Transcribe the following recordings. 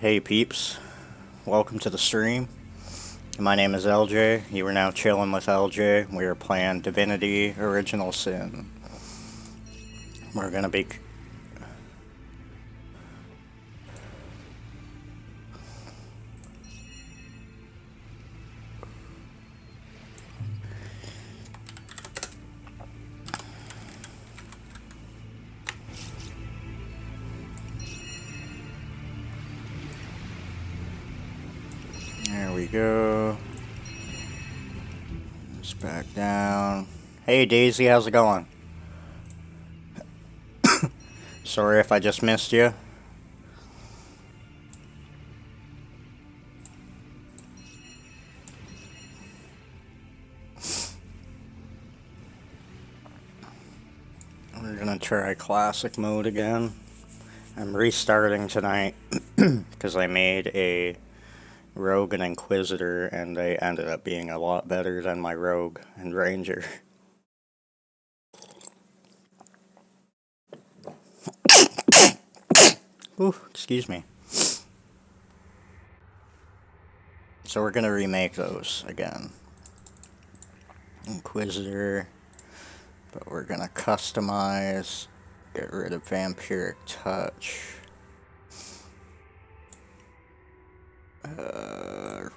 Hey peeps, welcome to the stream. My name is LJ. You are now chilling with LJ. We are playing Divinity Original Sin. We're gonna be... There we go. It's back down. Hey Daisy, how's it going? Sorry if I just missed you. We're gonna try classic mode again. I'm restarting tonight because I made a Rogue and Inquisitor and they ended up being a lot better than my Rogue and Ranger. Ooh, excuse me. So we're gonna remake those again. Inquisitor, but we're gonna customize, get rid of Vampiric Touch.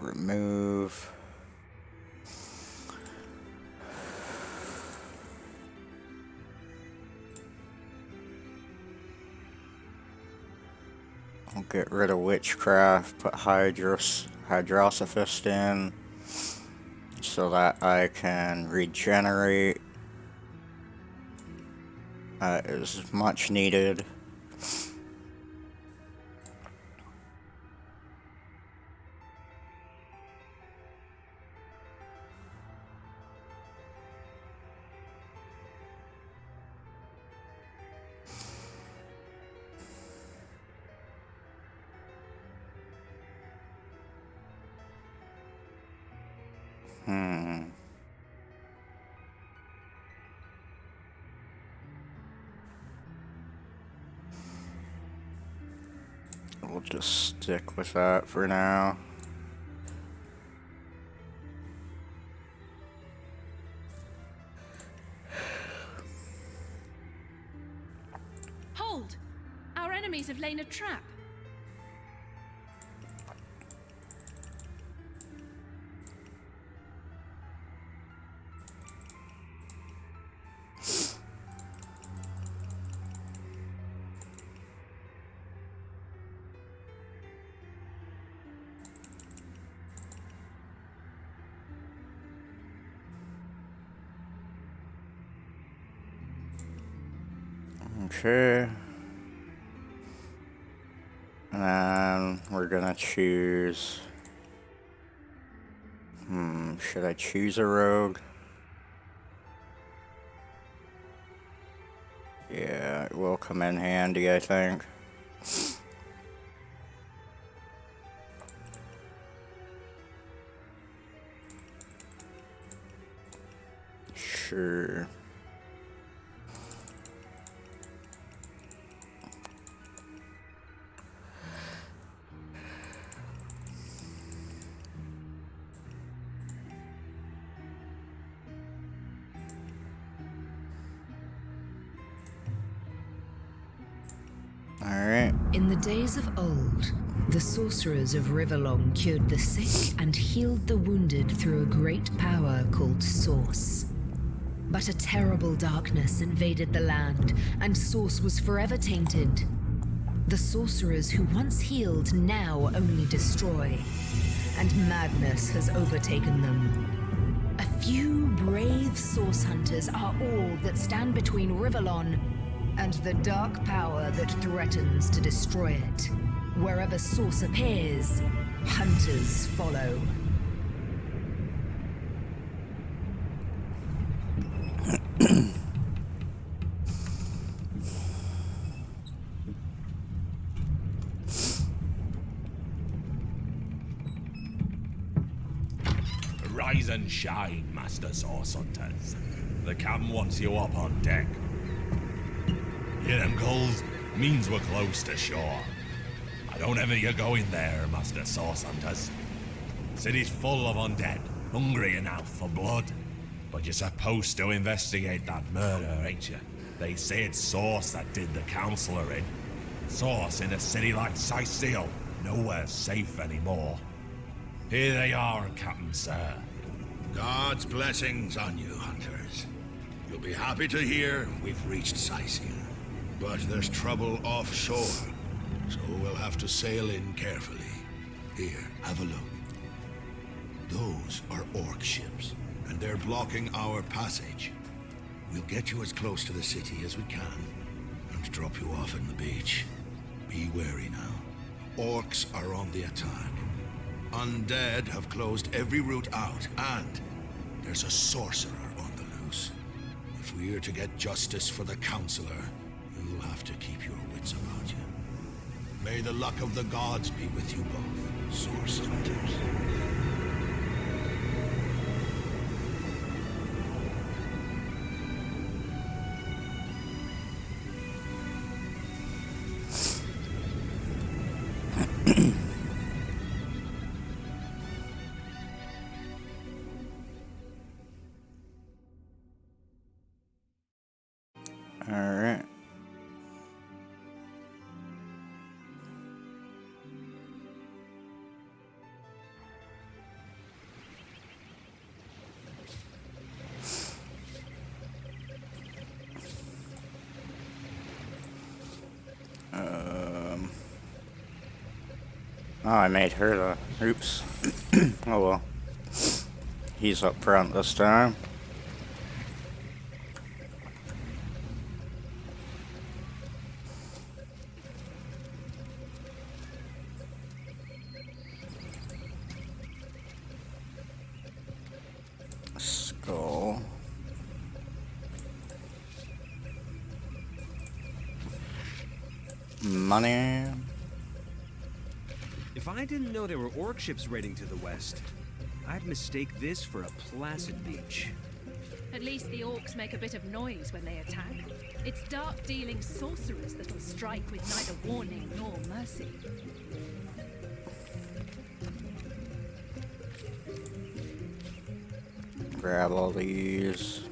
Remove. I'll get rid of Witchcraft, put Hydrosophist in, so that I can regenerate. That is much needed. We'll just stick with that for now. Hold! Our enemies have laid a trap. Okay. And then we're gonna choose... should I choose a rogue? Yeah, it will come in handy, I think. Sure. Alright. In the days of old, the sorcerers of Riverlong cured the sick and healed the wounded through a great power called Source. But a terrible darkness invaded the land, and Source was forever tainted. The sorcerers who once healed now only destroy, and madness has overtaken them. A few brave Source hunters are all that stand between Riverlon and the dark power that threatens to destroy it. Wherever Source appears, hunters follow. Rise and shine, Master Source Hunters. The cam wants you up on deck. Hear them calls? Means we're close to shore. Don't ever you go in there, Master Source Hunters. City's full of undead, hungry enough for blood. But you're supposed to investigate that murder, ain't you? They say it's Source that did the Counselor in. Source in a city like Sicil, nowhere safe anymore. Here they are, Captain Sir. God's blessings on you, hunters. You'll be happy to hear we've reached Sicil. But there's trouble offshore, so we'll have to sail in carefully. Here, have a look. Those are orc ships, and they're blocking our passage. We'll get you as close to the city as we can, and drop you off in the beach. Be wary now. Orcs are on the attack. Undead have closed every route out, and there's a sorcerer on the loose. If we're to get justice for the Counselor, you'll have to keep your wits about you. May the luck of the gods be with you both, Source Hunters. Alright. Oh, I made her the... Oops. Oh well. He's up front this time. Skull. Money. If I didn't know there were orc ships raiding to the west, I'd mistake this for a placid beach. At least the orcs make a bit of noise when they attack. It's dark-dealing sorcerers that'll strike with neither warning nor mercy. Grab all these.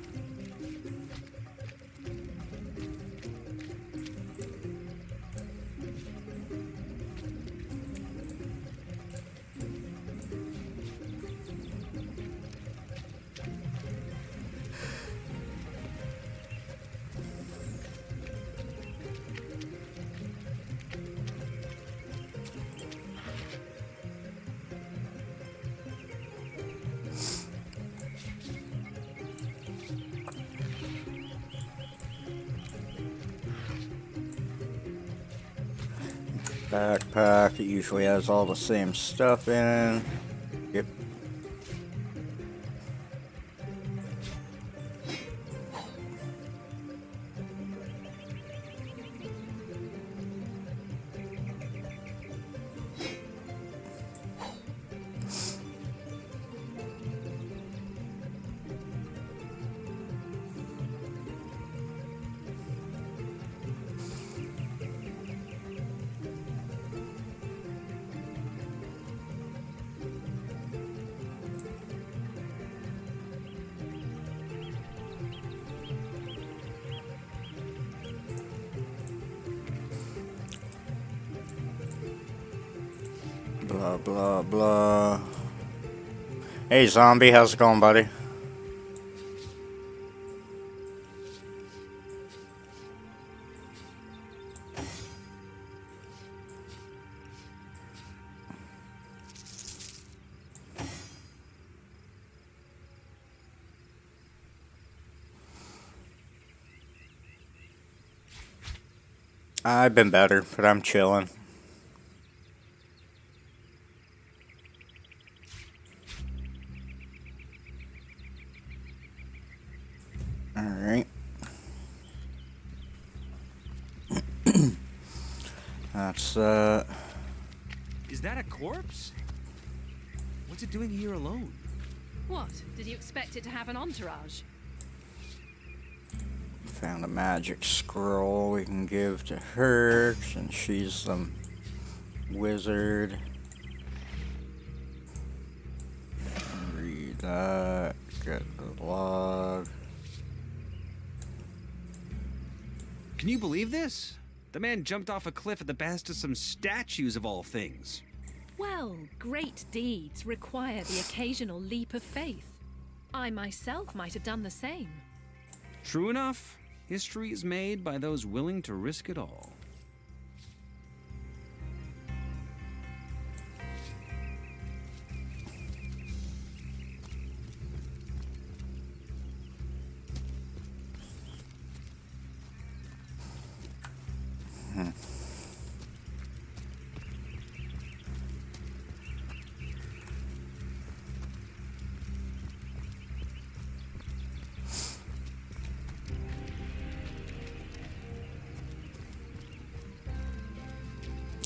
Backpack, it usually has all the same stuff in. Yep. Blah, blah, blah. Hey, zombie, how's it going, buddy? I've been better, but I'm chilling. Alright. That's, Is that a corpse? What's it doing here alone? What? Did you expect it to have an entourage? found a magic scroll we can give to her, since she's the Wizard. Read that. Get the log. Can you believe this? The man jumped off a cliff at the behest of some statues of all things. Well, great deeds require the occasional leap of faith. I myself might have done the same. True enough, history is made by those willing to risk it all.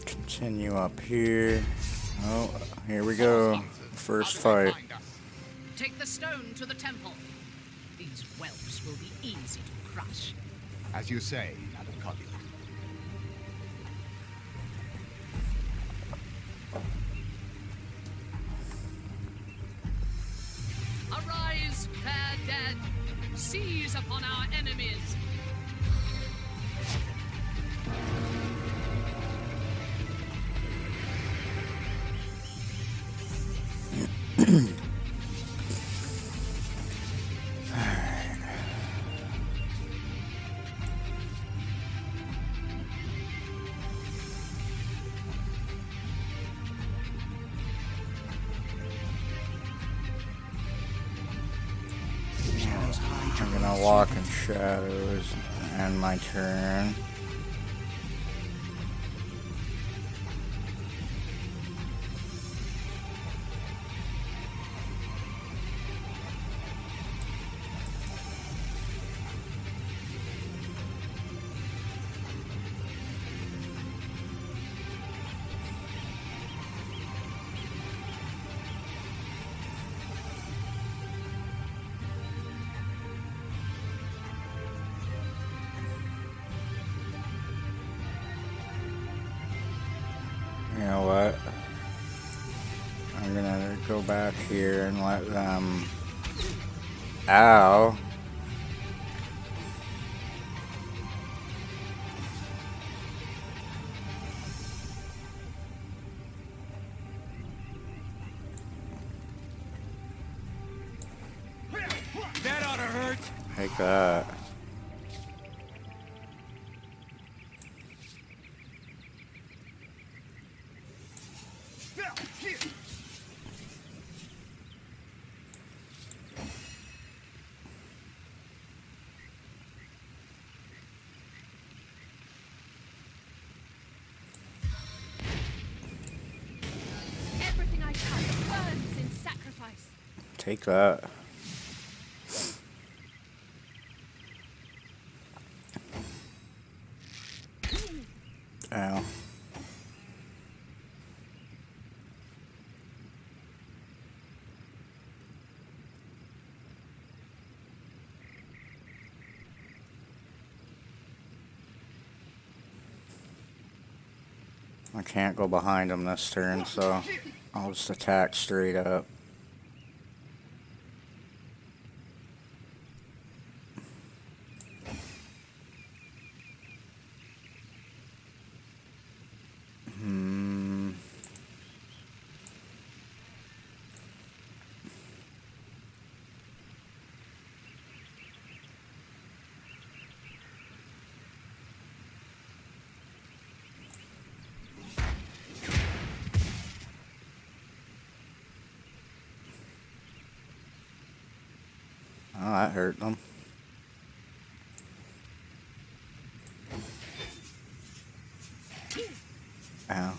Continue up here. Oh, here we go. First fight. Take the stone to the temple. These whelps will be easy to crush. As you say, Madam Cuddy. Arise, fair dead. Seize upon our enemies. I'm gonna walk in shadows and my turn. You know what? I'm gonna go back here and let them... Ow! That ought to hurt. Take that. Everything I touch burns in sacrifice. Take that. Ow. I can't go behind him this turn, so I'll just attack straight up. Oh, that hurt them. Ow.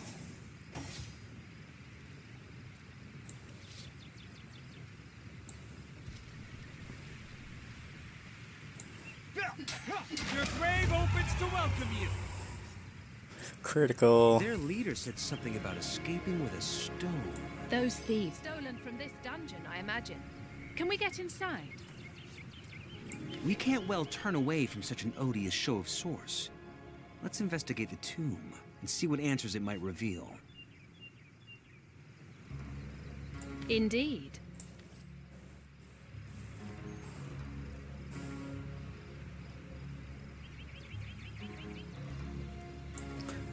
Your grave opens to welcome you. Critical. Their leader said something about escaping with a stone. Those thieves stolen from this dungeon, I imagine. Can we get inside? We can't well turn away from such an odious show of source. Let's investigate the tomb and see what answers it might reveal. Indeed.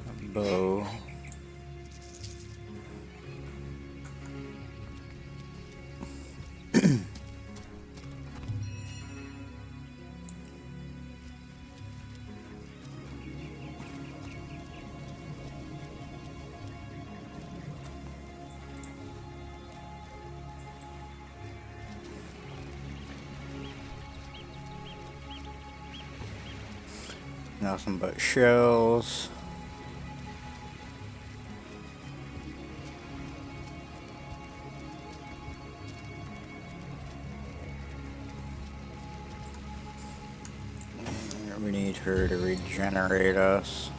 A bow. Nothing but shells. We need her to regenerate us.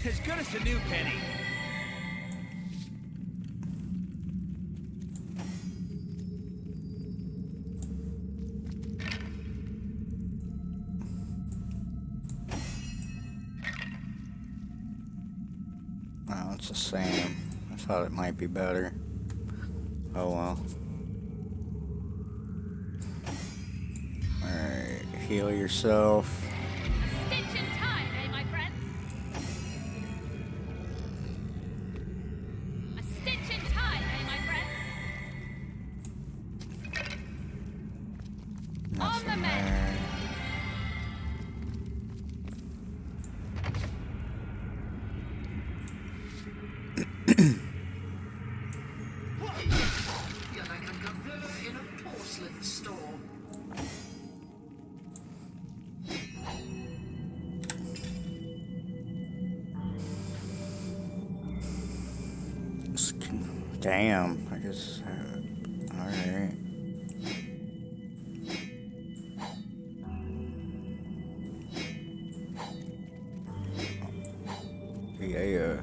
As good as a new penny. Oh, it's the same. I thought it might be better. Oh well. Alright, heal yourself. Stitch in time, eh, my friends? A stitch in time, eh, my friends? On the Nothing mend. there. You're like a gorilla in a porcelain store. Damn, I guess. Alright. Yeah.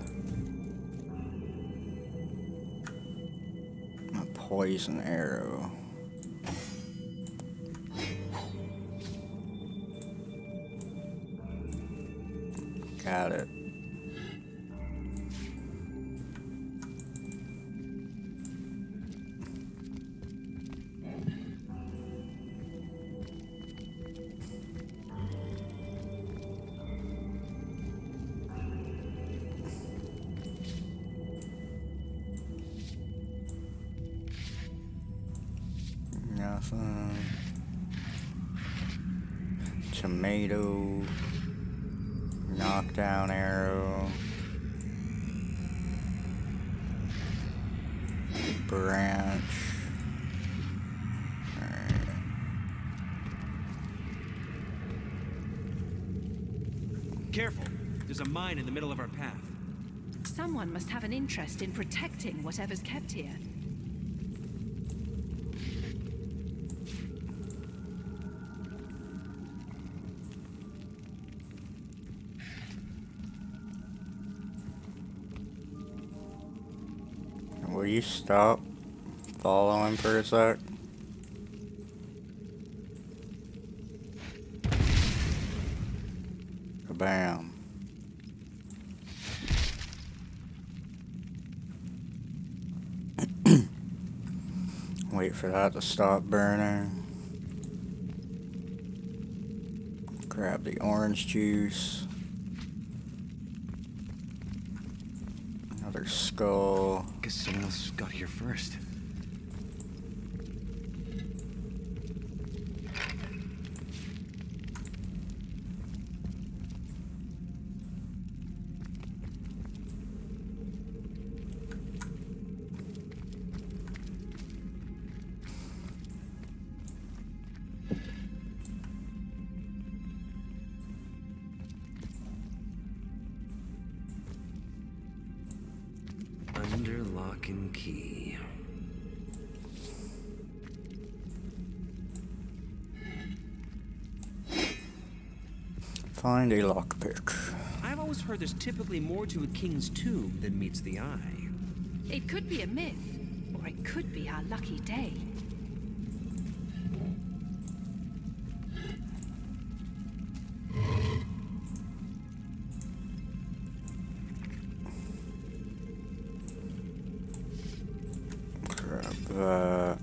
A poison arrow. Got it. Nothing. Tomato. Knockdown arrow. Branch. Careful. There's a mine in the middle of our path. Someone must have an interest in protecting whatever's kept here. Will you stop following for a sec? Bam. Wait for that to stop burning. Grab the orange juice. Another skull. Guess someone else got here first. Under lock and key. Find a lockpick. I've always heard there's typically more to a king's tomb than meets the eye. It could be a myth, or it could be our lucky day. that.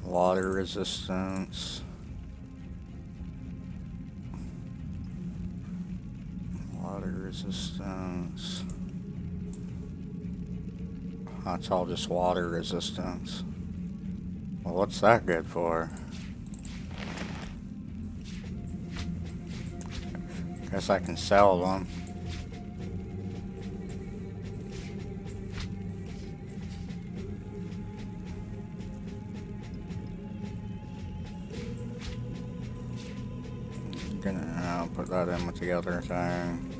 Water resistance. Water resistance. That's all just water resistance. Well, what's that good for? Guess I can sell them. Gonna put that in with the other thing.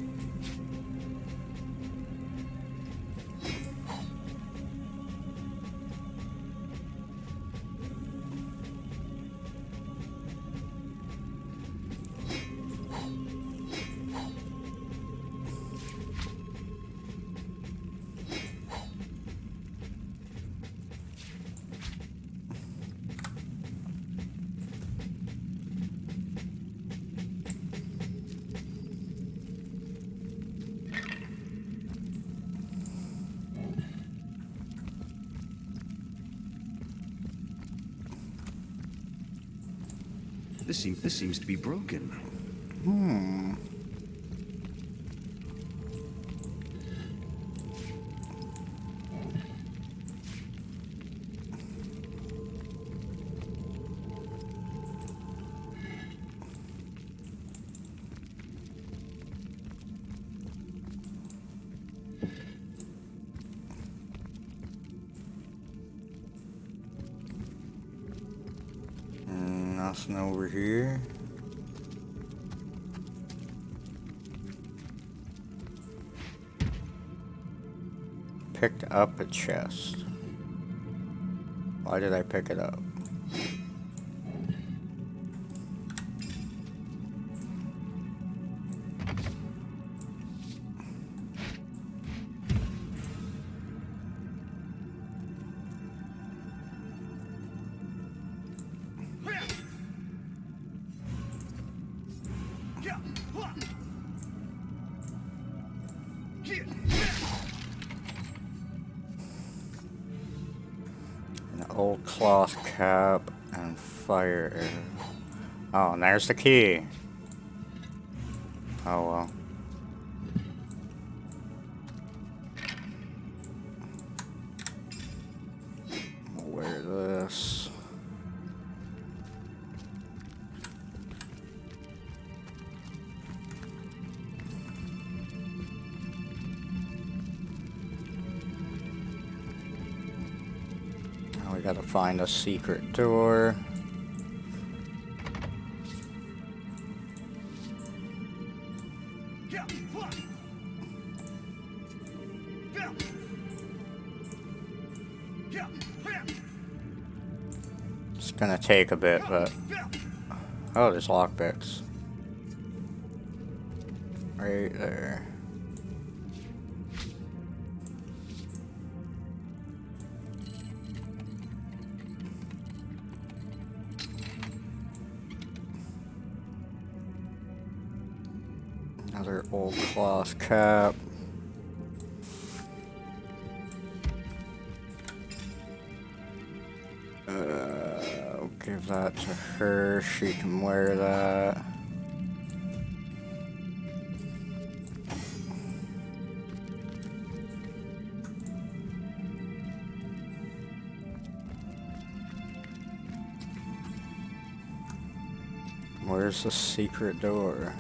This seems to be broken. Nothing over here. Picked up a chest. Why did I pick it up? Old cloth cap and fire. Oh, and there's the key. Oh well. I'll wear this. We gotta find a secret door. It's gonna take a bit, but... Oh, there's lockpicks. Right there. Another old cloth cap. I'll give that to her. She can wear that. Where's the secret door?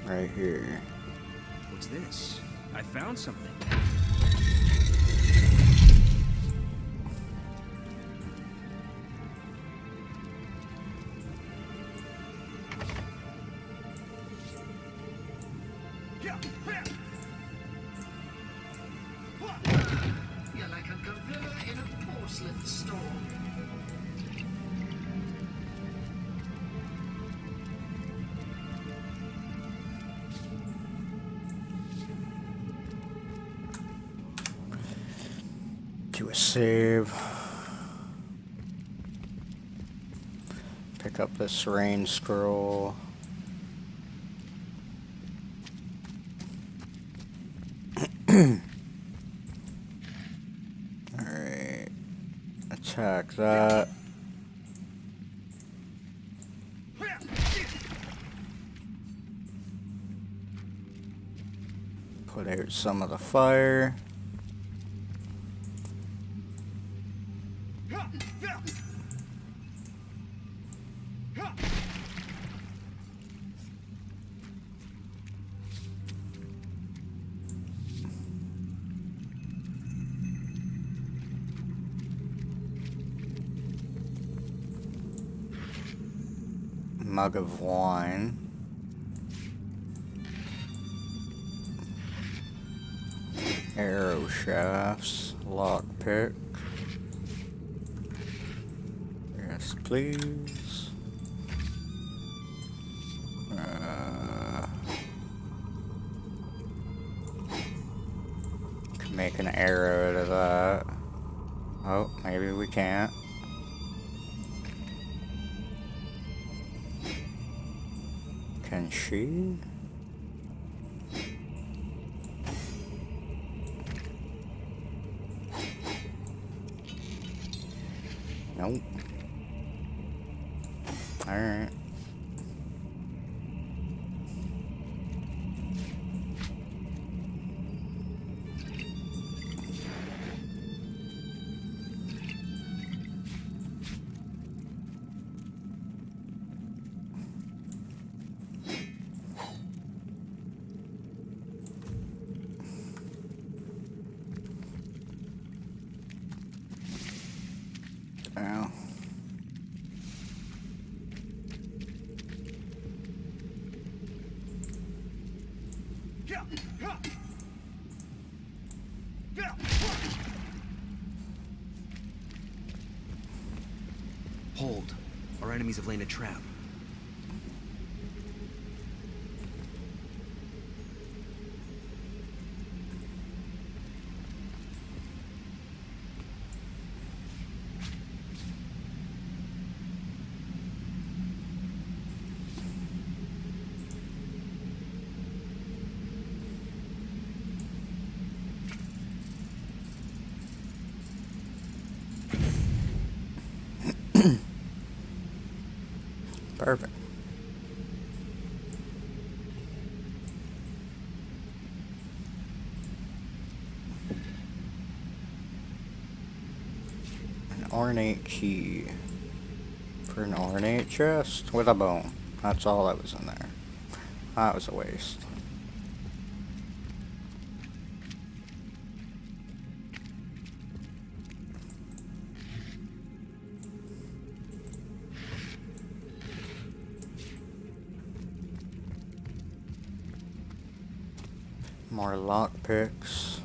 Right here. What's this? I found something. You're like a gorilla in a porcelain store. Do a save. Pick up this rain scroll. Alright. Attack that. Put out some of the fire. Mug of wine. Arrow shafts. Lockpick. Yes, please. Can make an arrow out of that. Oh, maybe we can't. Can she? Nope. Alright. Ow. Hold. Our enemies have laid a trap. Perfect. An ornate key. For an ornate chest with a bone. That's all that was in there. That was a waste. More lockpicks.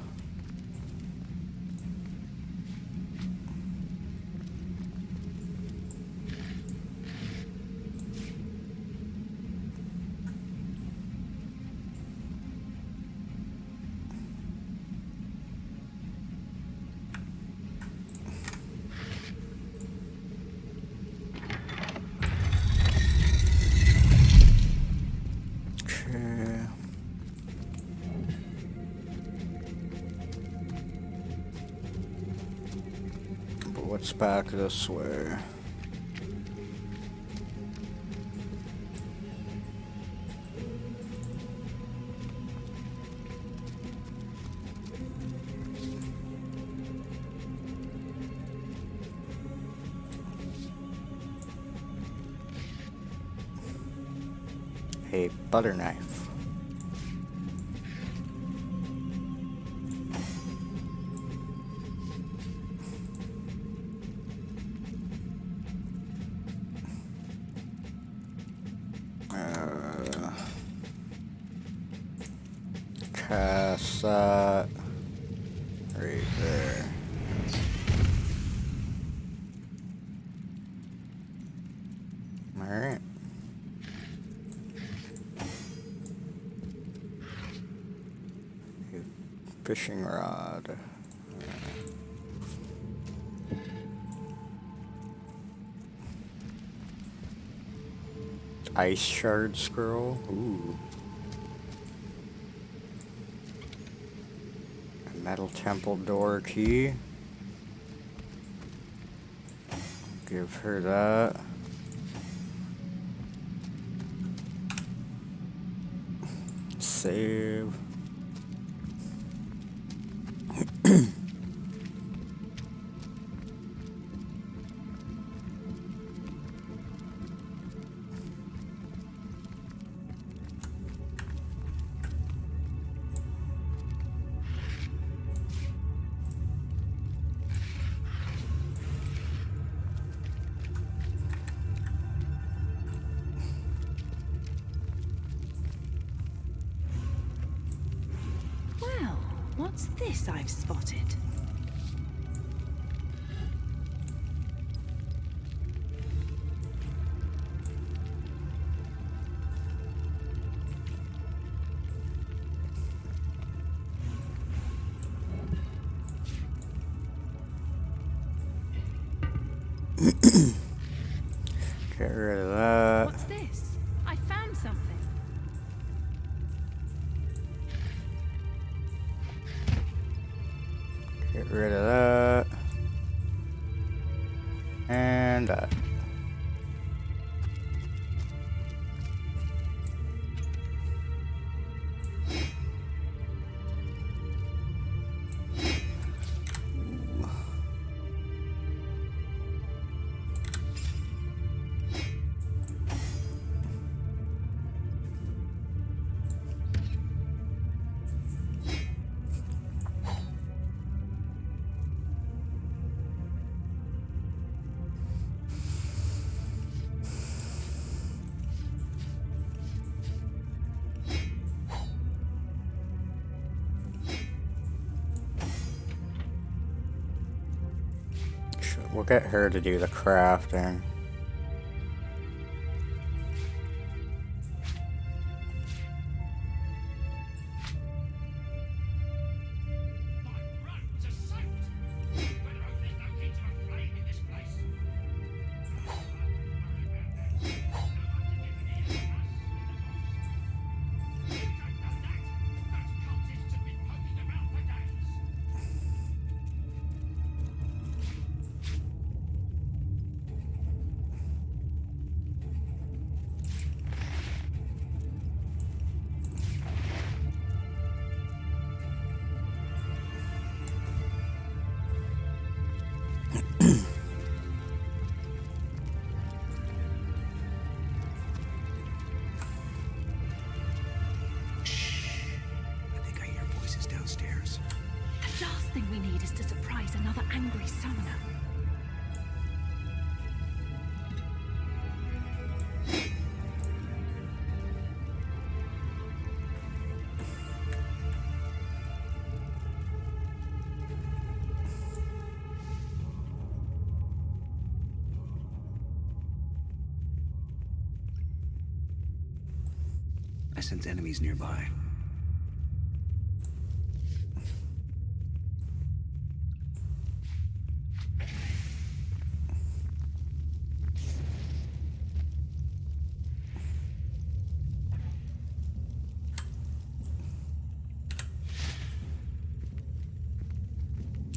Okay. But what's back this way? A butter knife. that? Right there. Alright. Fishing rod. Ice shard scroll. Ooh. A metal temple door key. Give her that. Save. Well, what's this I've spotted? Get rid of that. What's this? I found something. Get rid of that. And that. We'll get her to do the crafting. The last thing we need is to surprise another angry summoner. I sense enemies nearby.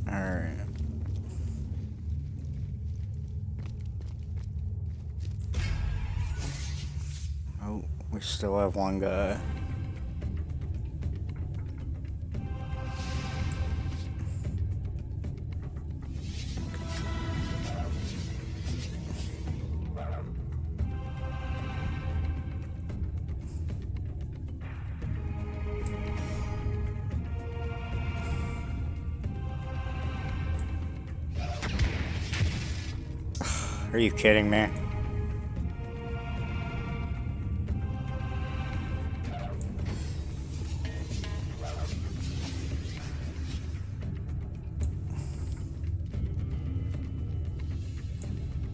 Alright. Oh, we still have one guy. Are you kidding me?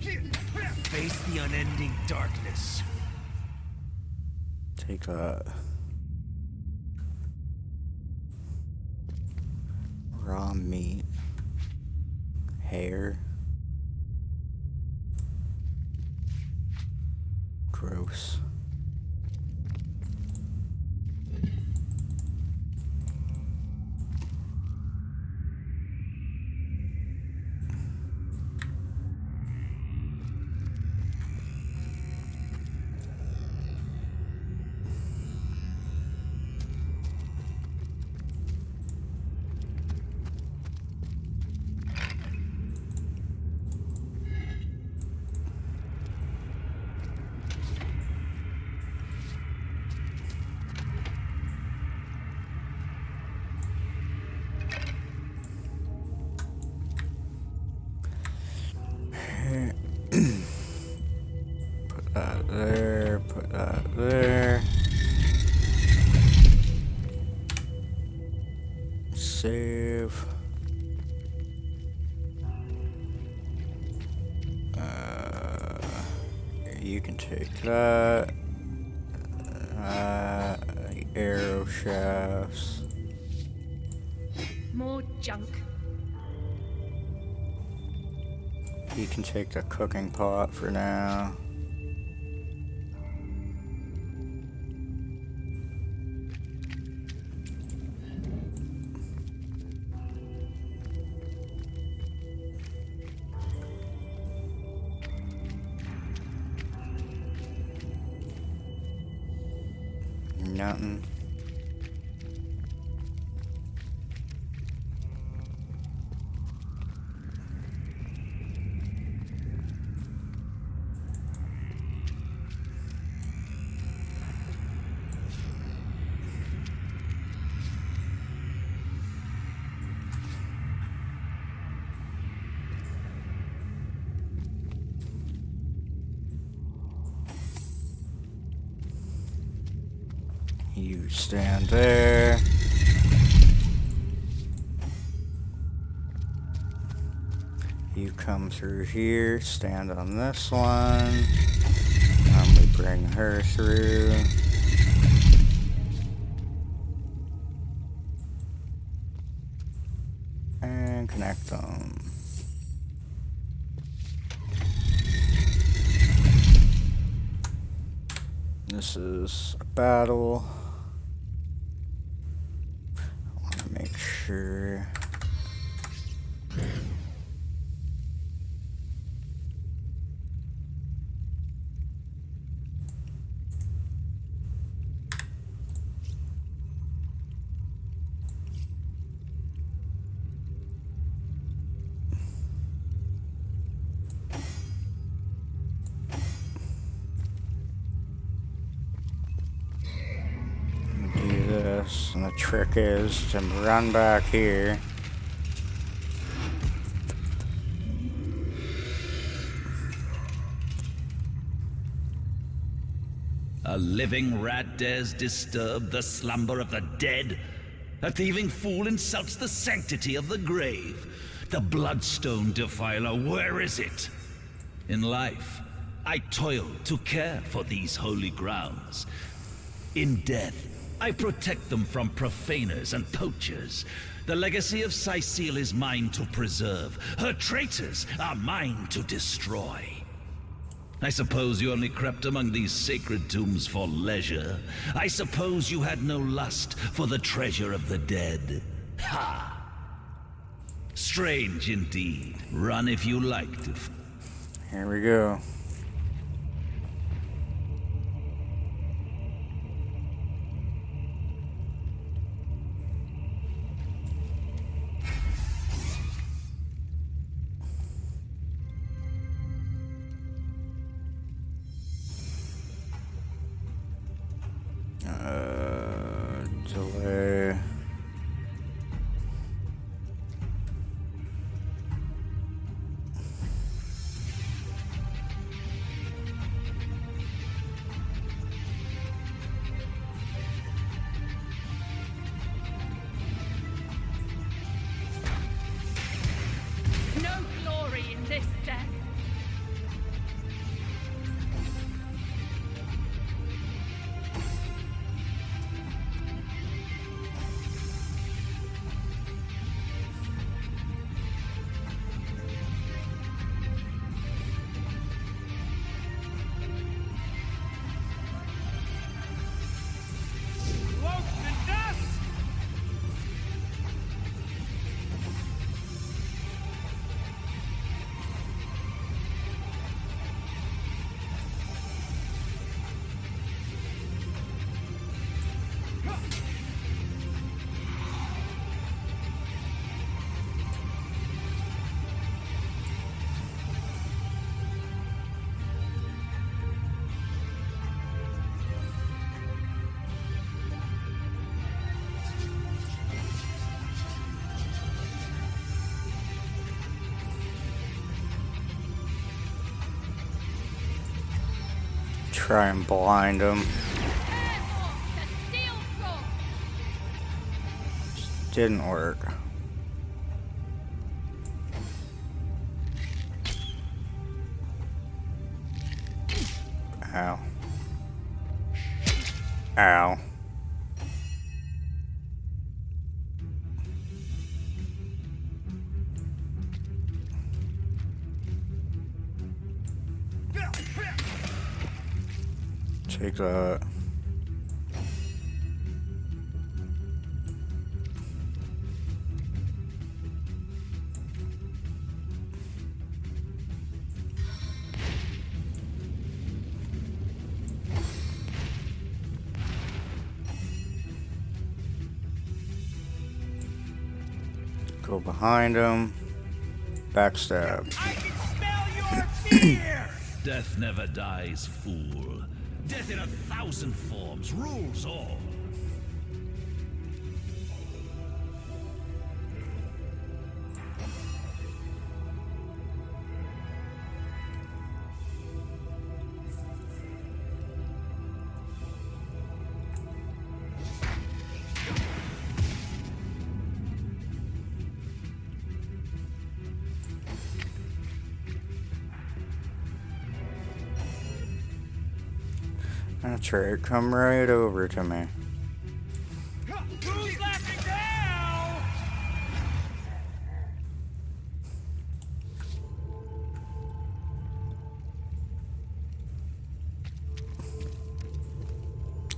Face the unending darkness. Take that. Raw meat. Hair. Gross. Put that there, put that there. Save. You can take that. Arrow shafts. More junk. You can take the cooking pot for now. Nothing. You stand there. You come through here, stand on this one. We bring her through. And connect them. This is a battle. I want to make sure. And the trick is to run back here. A living rat dares disturb the slumber of the dead. A thieving fool insults the sanctity of the grave. The bloodstone defiler, where is it? In life, I toil to care for these holy grounds. In death, I protect them from profaners and poachers. The legacy of Cecile is mine to preserve. Her traitors are mine to destroy. I suppose you only crept among these sacred tombs for leisure. I suppose you had no lust for the treasure of the dead. Ha! Strange indeed. Run if you like to. Here we go. Delay. No glory in this death. try and blind him. Didn't work. Ow. Ow. Take that. Go behind him. Backstab. I can smell your fear! Death never dies, fool. Death in 1,000 forms rules all. That's right, come right over to me. Who's laughing now?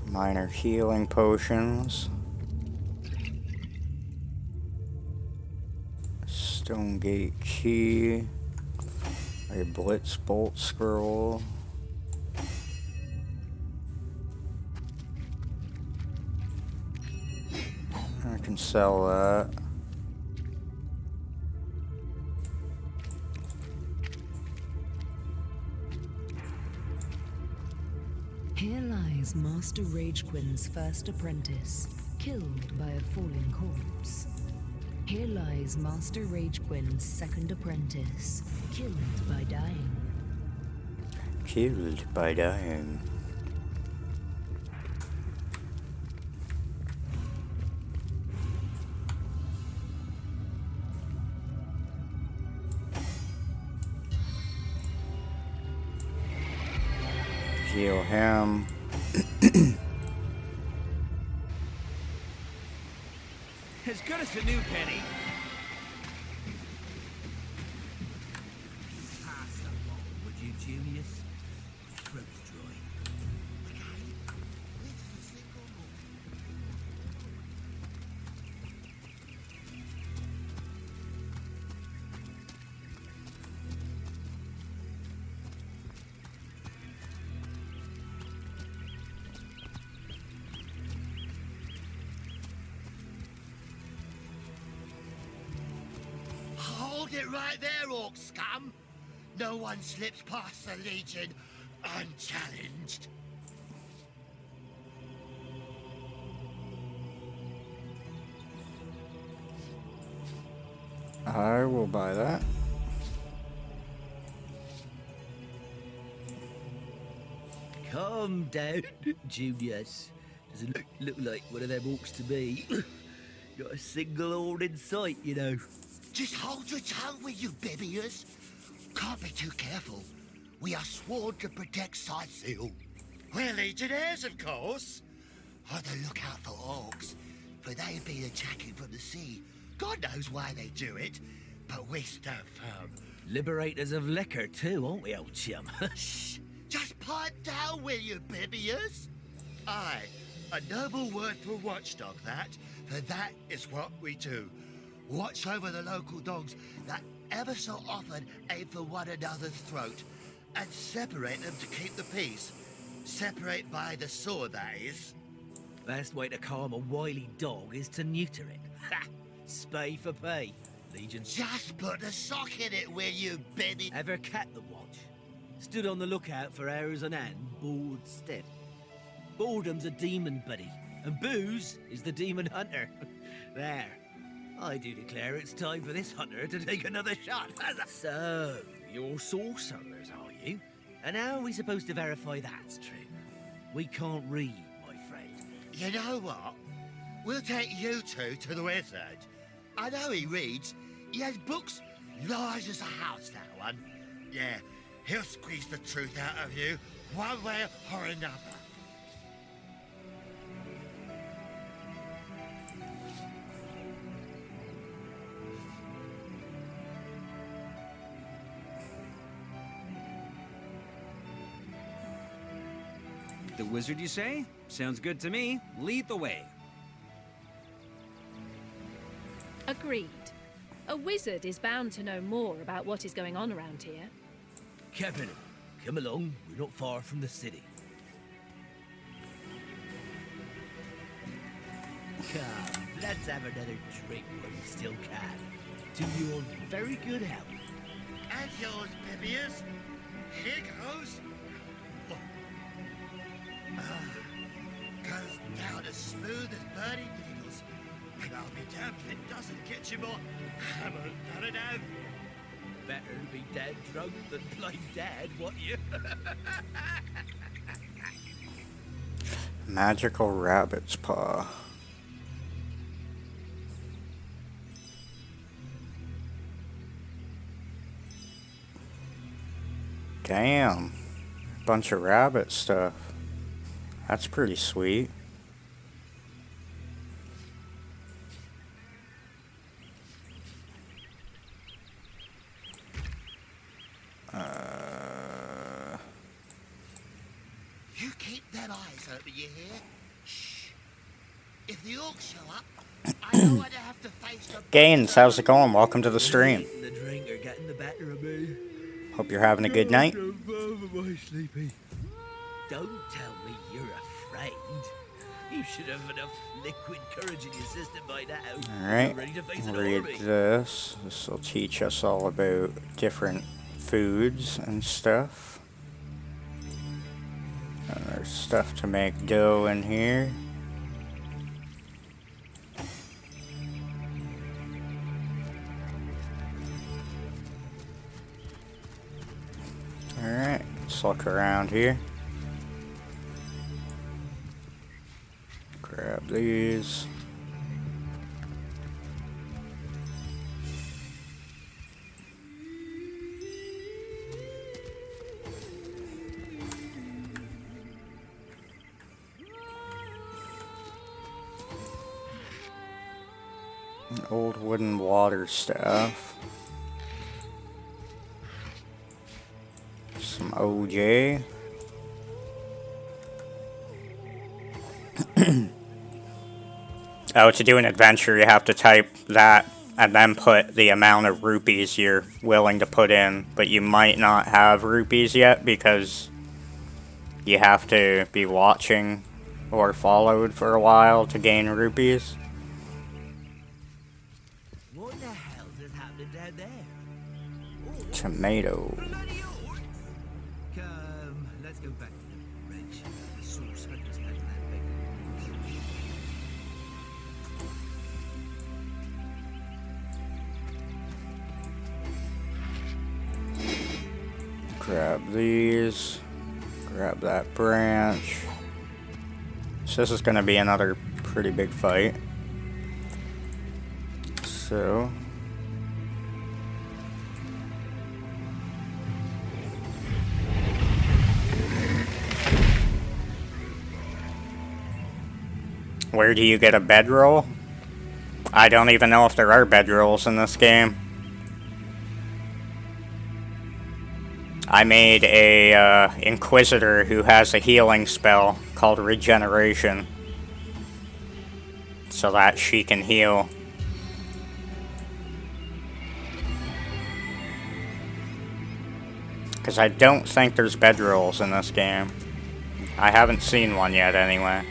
Minor healing potions. Stonegate key. A blitz bolt scroll. I can sell that. Here lies Master Ragequin's first apprentice, killed by a falling corpse. Here lies Master Ragequin's second apprentice, killed by dying. Killed by dying. Heal him. As good as a new penny. Pass along, would you, Julius? Throat's dry. Hold it right there, orc scum! No one slips past the Legion unchallenged. I will buy that. Calm down, Julius. Doesn't look like one of them orcs to me. Got a single horn in sight, you know. Just hold your tongue, will you, Bibius? Can't be too careful. We are sworn to protect Sightseal. We're legionnaires, of course. On the lookout for orcs, for they've been attacking from the sea. God knows why they do it, but we stand firm. Liberators of liquor too, aren't we, old chum? Shh! Just pipe down, will you, Bibius? Aye, a noble word for watchdog, that, for that is what we do. Watch over the local dogs that ever so often aim for one another's throat, and separate them to keep the peace. Separate by the sword, that is. Best way to calm a wily dog is to neuter it. Ha! Spay for pay, Legion. Just put a sock in it, will you, Bibby? Ever cat the watch? Stood on the lookout for hours on end, bored stiff. Boredom's a demon buddy, and booze is the demon hunter. There. I do declare it's time for this hunter to take another shot. So, you're sorcerers, are you? And how are we supposed to verify that's true? We can't read, my friend. You know what? We'll take you two to the wizard. I know he reads. He has books large as a house, that one. Yeah, he'll squeeze the truth out of you, one way or another. The wizard, you say? Sounds good to me. Lead the way. Agreed. A wizard is bound to know more about what is going on around here. Captain, come along. We're not far from the city. Come, let's have another drink while we still can. To your very good health. And yours, Bibius. Here goes. Goes down as smooth as burning needles. And I'll be damned if it doesn't get you more hammered than an anvil. Better be dead drunk than blind dead, won't you? Magical rabbit's paw. Damn. Bunch of rabbit stuff. That's pretty sweet. You keep them eyes open, you hear? Shh. If the orcs show up, I know I'd have to face the... Gaines, how's it going? Welcome to the stream. The drink are getting the better of me. Hope you're having a good night. Sleepy. Don't tell me you're afraid. You should have enough liquid courage in your system by now. Alright, Ready to face an read army. this. This will teach us all about different foods and stuff. And there's stuff to make dough in here. Alright, let's look around here. Grab these. An old wooden water staff. Some OJ. Oh, to do an adventure, you have to type that and then put the amount of rupees you're willing to put in. But you might not have rupees yet because you have to be watching or followed for a while to gain rupees. What the hell is happening down there? Tomato. Come, let's go back to the bridge. The source hunters had that big. Grab these. Grab that branch. So this is going to be another pretty big fight. So... where do you get a bedroll? I don't even know if there are bedrolls in this game. I made a Inquisitor who has a healing spell called Regeneration, so that she can heal. Because I don't think there's bedrolls in this game. I haven't seen one yet anyway.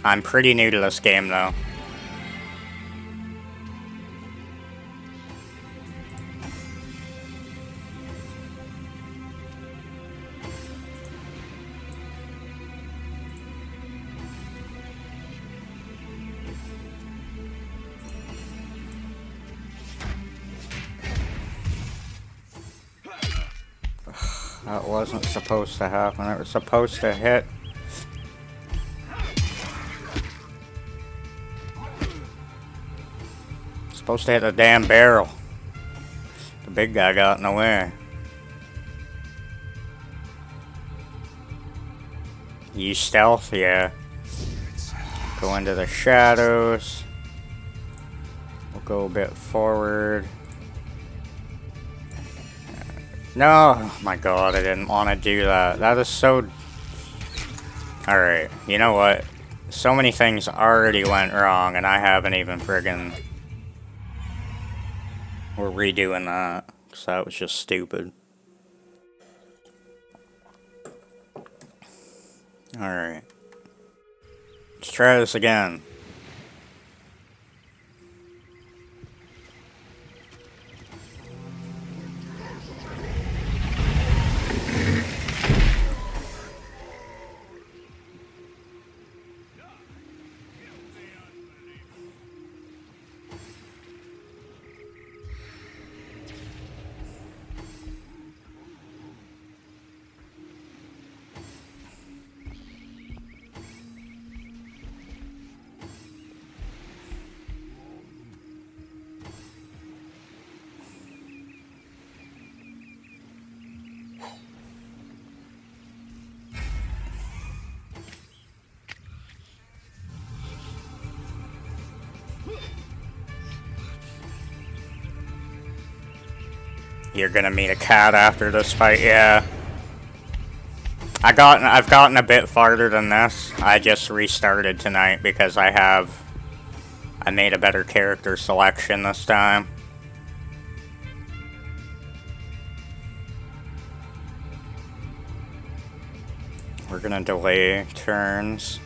I'm pretty new to this game though. That wasn't supposed to happen. It was supposed to hit. Supposed to hit the damn barrel. The big guy got in the way. Use stealth? Yeah. Go into the shadows. We'll go a bit forward. No! Oh my god, I didn't want to do that. That is so... Alright, you know what? So many things already went wrong and I haven't even friggin... We're redoing that. Because that was just stupid. Alright. Let's try this again. You're gonna meet a cat after this fight, yeah. I've gotten a bit farther than this. I just restarted tonight because I made a better character selection this time. We're gonna delay turns.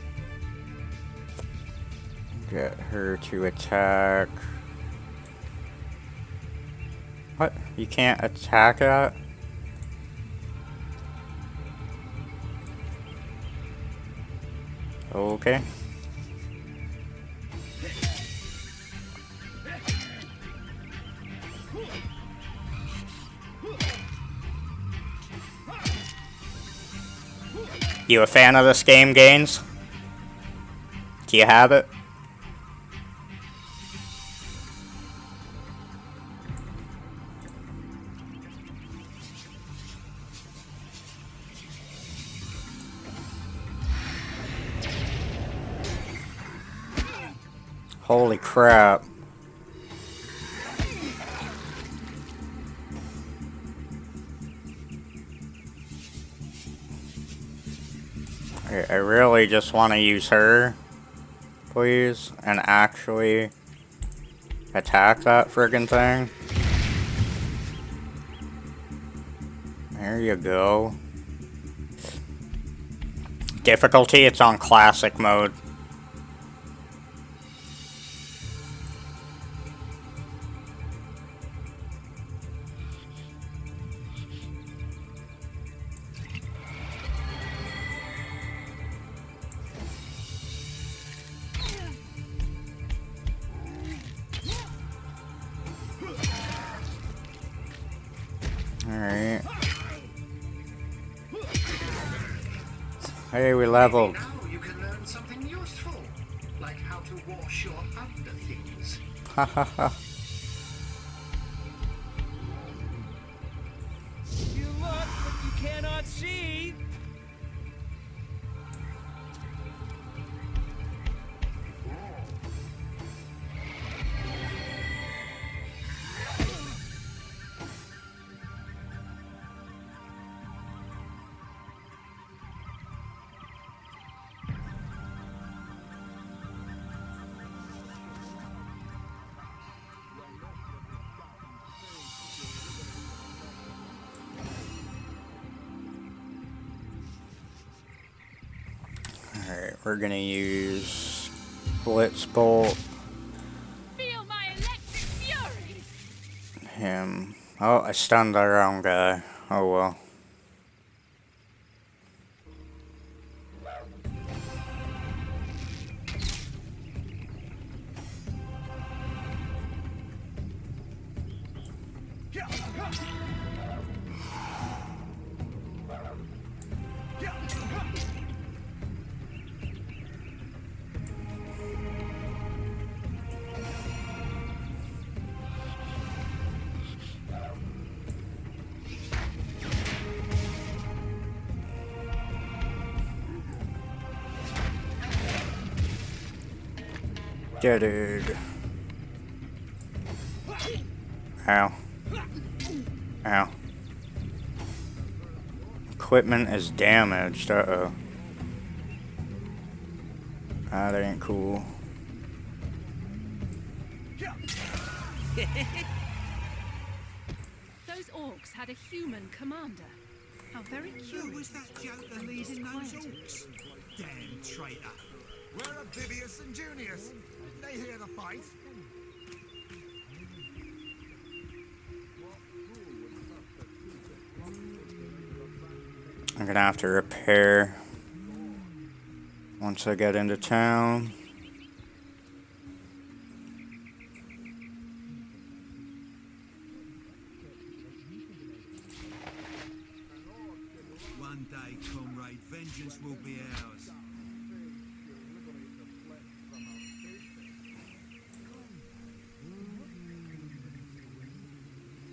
Get her to attack. What? You can't attack that? Okay. You a fan of this game, Gaines? Do you have it? Holy crap. I really just want to use her, please, and actually attack that friggin' thing. There you go. Difficulty, it's on classic mode. Alright. Hey, we leveled. Now you can learn something useful, like how to wash your underthings. Hahaha. You look, but you cannot see. Alright, we're gonna use Blitz Bolt. Feel my electric fury. Him. Oh, I stunned the wrong guy. Oh well. Deaded. Ow. Ow. Equipment is damaged. Uh-oh. That ain't cool. Those orcs had a human commander. How very curious. Who was that joker leading those orcs? Damn traitor. Where are Bibius and Junius? Didn't they hear the fight? I'm gonna have to repair once I get into town. One day, comrade, vengeance will be ours.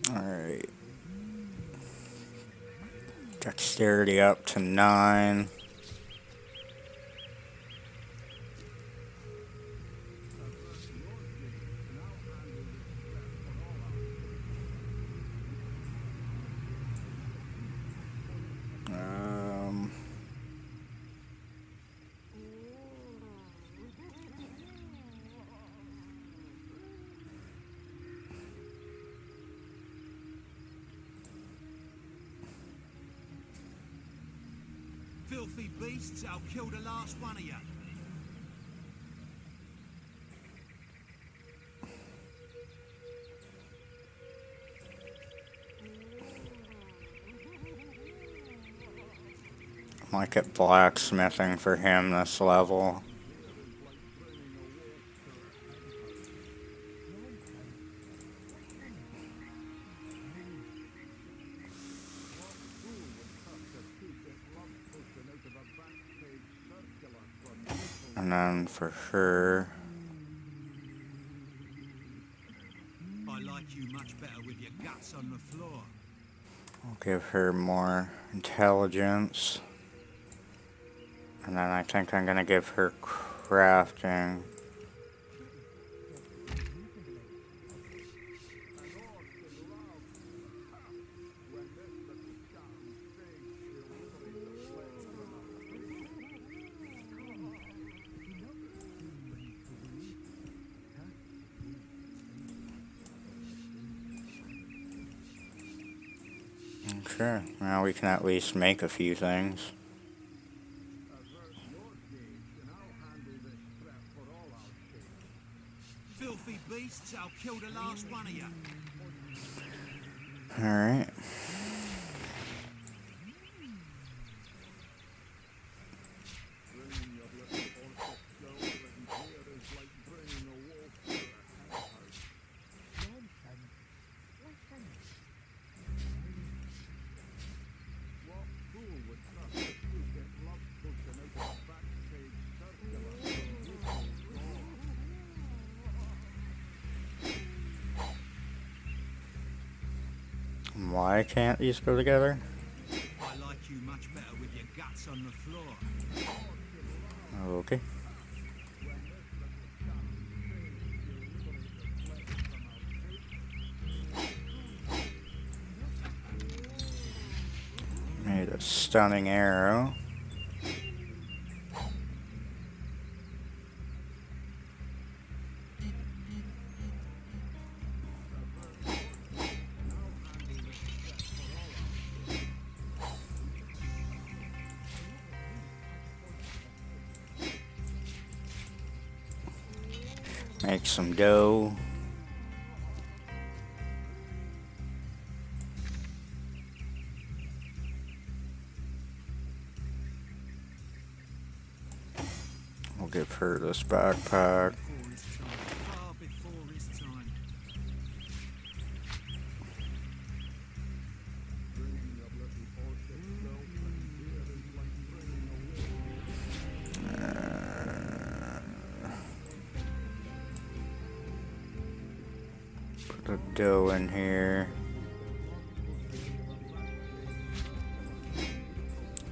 Alright. Dexterity up to 9. Filthy beasts, I'll kill the last one of you. Might get blacksmithing for him this level. And then for her, I like you much better with your guts on the floor. I'll give her more intelligence. And then I think I'm gonna give her crafting. Okay, now we can at least make a few things. Filthy beasts, I'll kill the last one of you. Alright. Why can't these go together? I like you much better with your guts on the floor. Okay. Made a stunning arrow. Make some dough. We'll give her this backpack. Far before his time. Put the dough in here.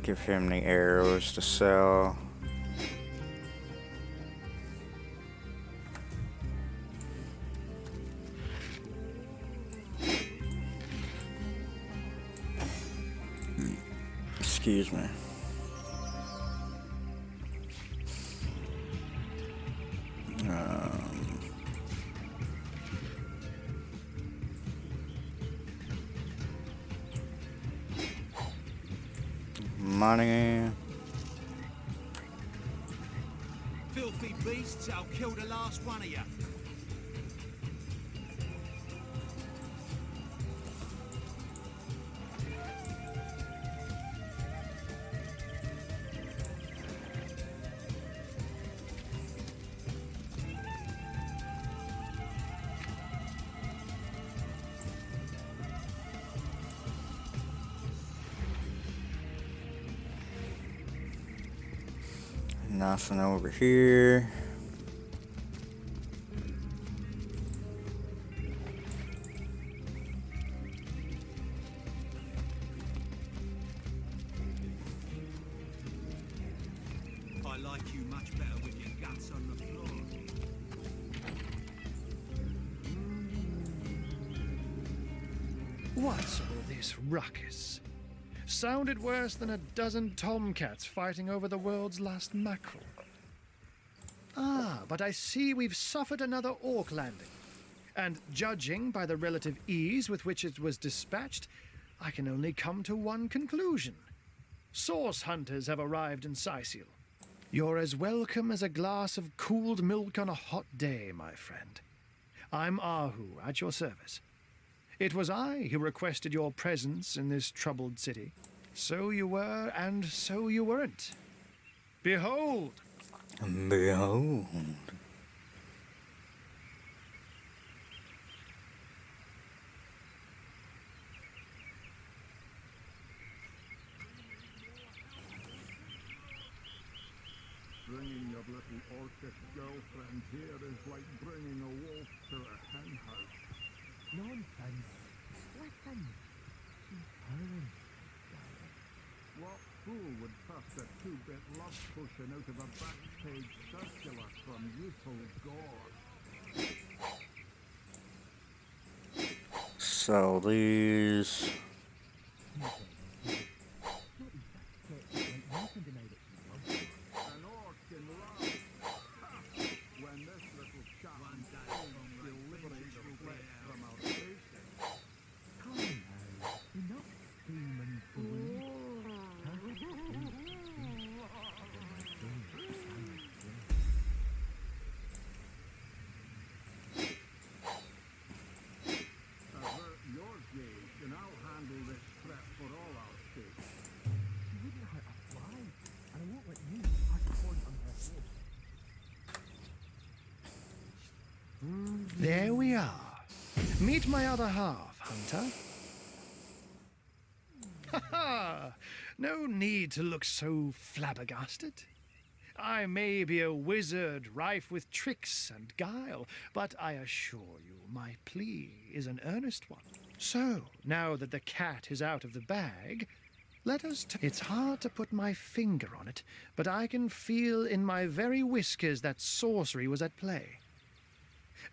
Give him the arrows to sell. Excuse me. Money. Filthy beasts, I'll kill the last one of you. Nothing over here. I like you much better with your guts on the floor. What's all this ruckus? Sounded worse than a dozen tomcats fighting over the world's last mackerel. Ah, but I see we've suffered another orc landing. And judging by the relative ease with which it was dispatched, I can only come to one conclusion. Source hunters have arrived in Sicil. You're as welcome as a glass of cooled milk on a hot day, my friend. I'm Ahu, at your service. It was I who requested your presence in this troubled city. So you were, and so you weren't. Behold! Behold. Bringing your little orcish girlfriend here is like bringing a wolf to a hen house. Nonsense. Listen. She's howling. What fool would trust a two-bit love potion out of a backstage circular from Yutal Gore? So these. An orc in love. Ha! When this little chap will liberate the flesh from our faces. Come now. Enough screaming, fool. Avert your gaze, and I'll handle this threat for all our sakes. She wouldn't hurt a fly, and I won't let you pass a point on her head. There we are. Meet my other half, Hunter. Ha ha! No need to look so flabbergasted. I may be a wizard rife with tricks and guile, but I assure you my plea is an earnest one. So, now that the cat is out of the bag, let us it's hard to put my finger on it, but I can feel in my very whiskers that sorcery was at play.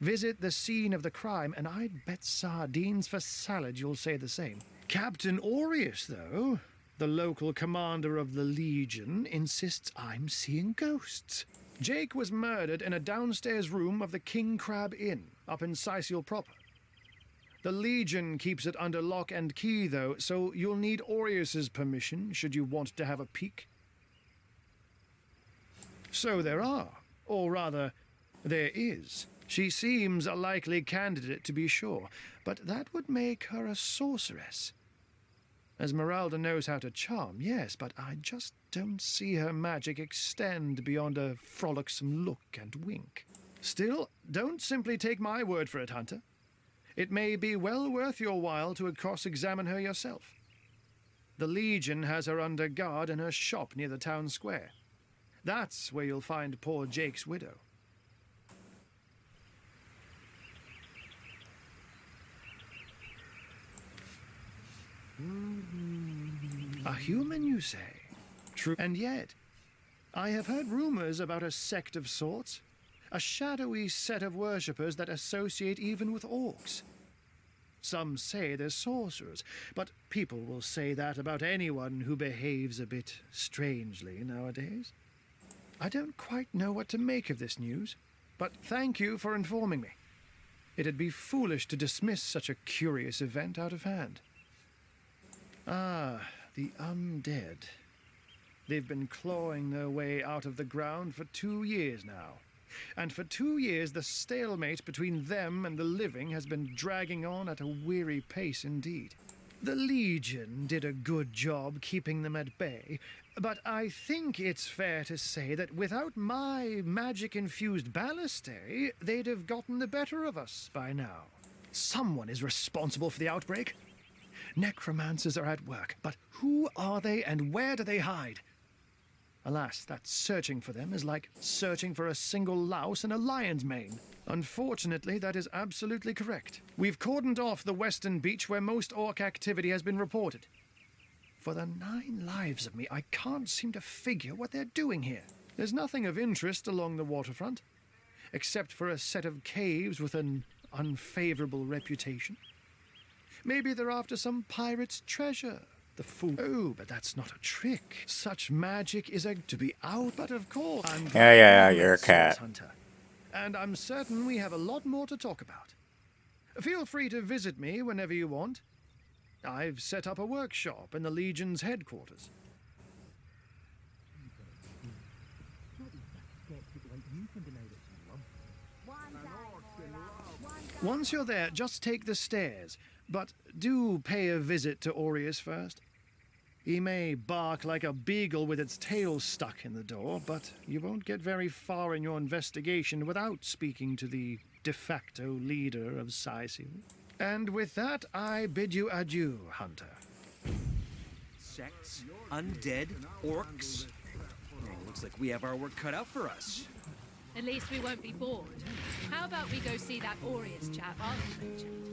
Visit the scene of the crime, and I'd bet sardines for salad you'll say the same. Captain Aureus, though, the local commander of the Legion, insists I'm seeing ghosts. Jake was murdered in a downstairs room of the King Crab Inn, up in Sicil proper. The Legion keeps it under lock and key, though, so you'll need Aureus's permission should you want to have a peek. So there are, or rather, there is. She seems a likely candidate, to be sure, but that would make her a sorceress. Esmeralda knows how to charm, yes, but I just don't see her magic extend beyond a frolicsome look and wink. Still, don't simply take my word for it, Hunter. It may be well worth your while to cross-examine her yourself. The Legion has her under guard in her shop near the town square. That's where you'll find poor Jake's widow. A human, you say? True. And yet, I have heard rumors about a sect of sorts. A shadowy set of worshippers that associate even with orcs. Some say they're sorcerers, but people will say that about anyone who behaves a bit strangely nowadays. I don't quite know what to make of this news, but thank you for informing me. It'd be foolish to dismiss such a curious event out of hand. Ah, the undead. They've been clawing their way out of the ground for 2 years now. And for 2 years, the stalemate between them and the living has been dragging on at a weary pace indeed. The Legion did a good job keeping them at bay, but I think it's fair to say that without my magic-infused ballistae, they'd have gotten the better of us by now. Someone is responsible for the outbreak. Necromancers are at work, but who are they and where do they hide? Alas, that searching for them is like searching for a single louse in a lion's mane. Unfortunately, that is absolutely correct. We've cordoned off the western beach where most orc activity has been reported. For the 9 lives of me, I can't seem to figure what they're doing here. There's nothing of interest along the waterfront, except for a set of caves with an unfavorable reputation. Maybe they're after some pirate's treasure. The fool. Oh, but that's not a trick. Such magic is to be out, but of course. Yeah, you're a cat. Hunter. And I'm certain we have a lot more to talk about. Feel free to visit me whenever you want. I've set up a workshop in the Legion's headquarters. Once you're there, just take the stairs. But do pay a visit to Aureus first. He may bark like a beagle with its tail stuck in the door, but you won't get very far in your investigation without speaking to the de facto leader of Saisil. And with that, I bid you adieu, Hunter. Sects, undead, orcs. Oh, looks like we have our work cut out for us. At least we won't be bored. How about we go see that Aureus chap Arthur mentioned?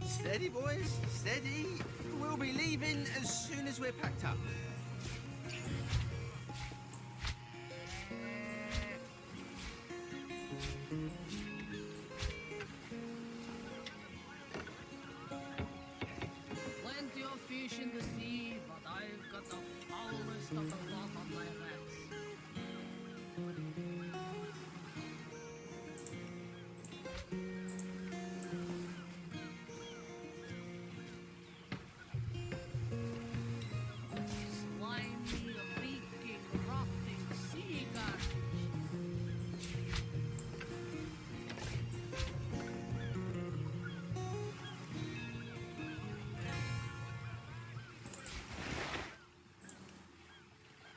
Steady, boys, steady. We'll be leaving as soon as we're packed up. Plenty of fish in the sea, but I've got the foulest of the lot on my hands. Slimy, reeking, rotting sea garbage.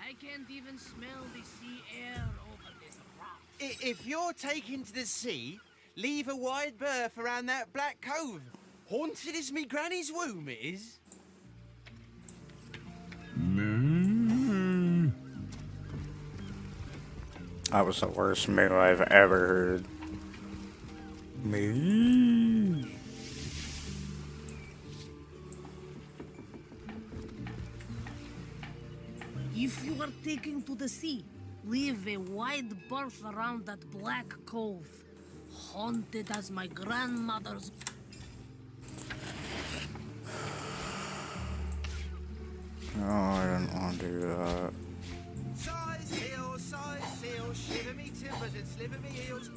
I can't even smell the sea air over this rock. If you're taking to the sea, leave a wide berth around that black cove. Haunted as me granny's womb, it is. That was the worst moo I've ever heard. Moo. If you are taking to the sea, leave a wide berth around that black cove. Haunted as my grandmother's. Oh, I didn't want to do that. Size heel, shiver me timbers and sliver me heels.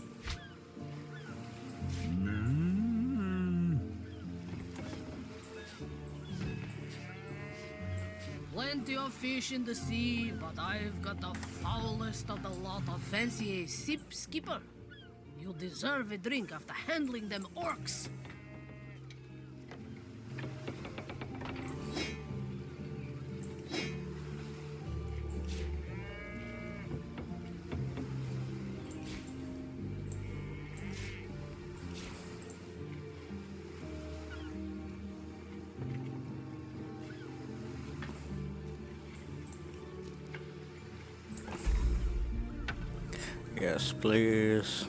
Plenty of fish in the sea, but I've got the foulest of the lot of fancy sip skipper. You deserve a drink after handling them orcs. Yes, please.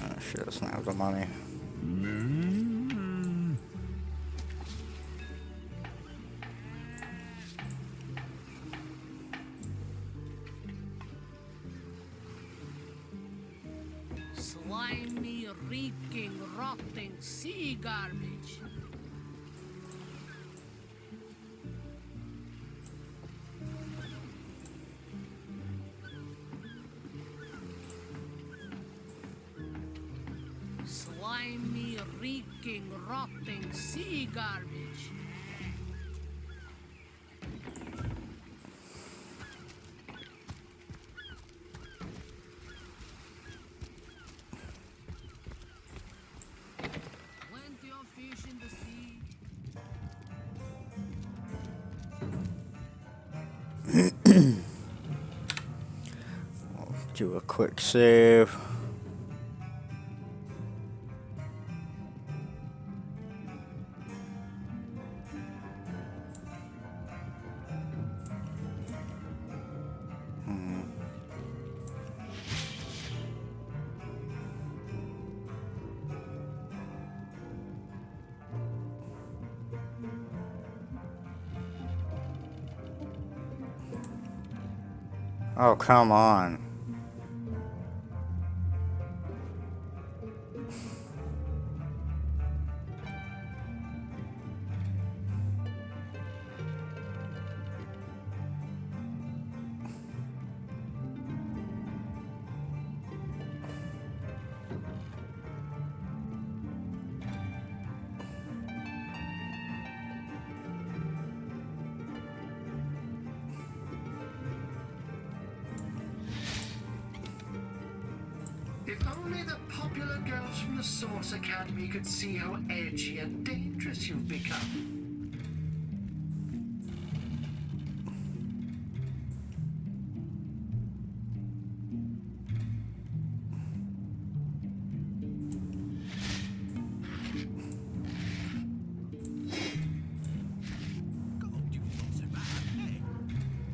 Oh, she doesn't have the money. Slimy, reeking, rotting sea garbage. Slimy, reeking, rotting sea garbage. Plenty of fish in the sea. Do a quick save. Oh, come on. If only the popular girls from the Source Academy could see how edgy and dangerous you've become.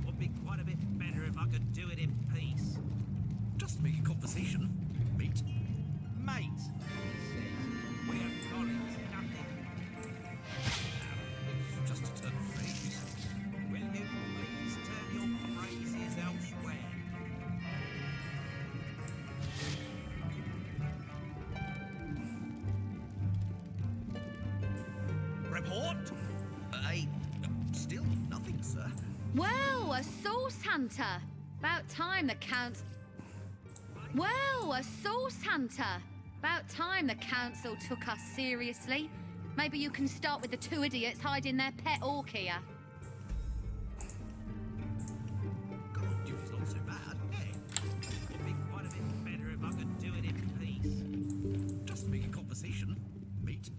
Would be quite a bit better if I could do it in peace. Just making conversation, mate. Mate, he says. We acknowledge nothing. It's just a turn of phrase. Will you please turn your phrases elsewhere? Report? Still nothing, sir. Well, a source hunter. About time the council... Well, a source hunter. About time the council took us seriously. Maybe you can start with the two idiots hiding their pet orc here. Duty's not so bad, eh? Would be quite a bit better if I could do it in peace. Just making conversation, mate.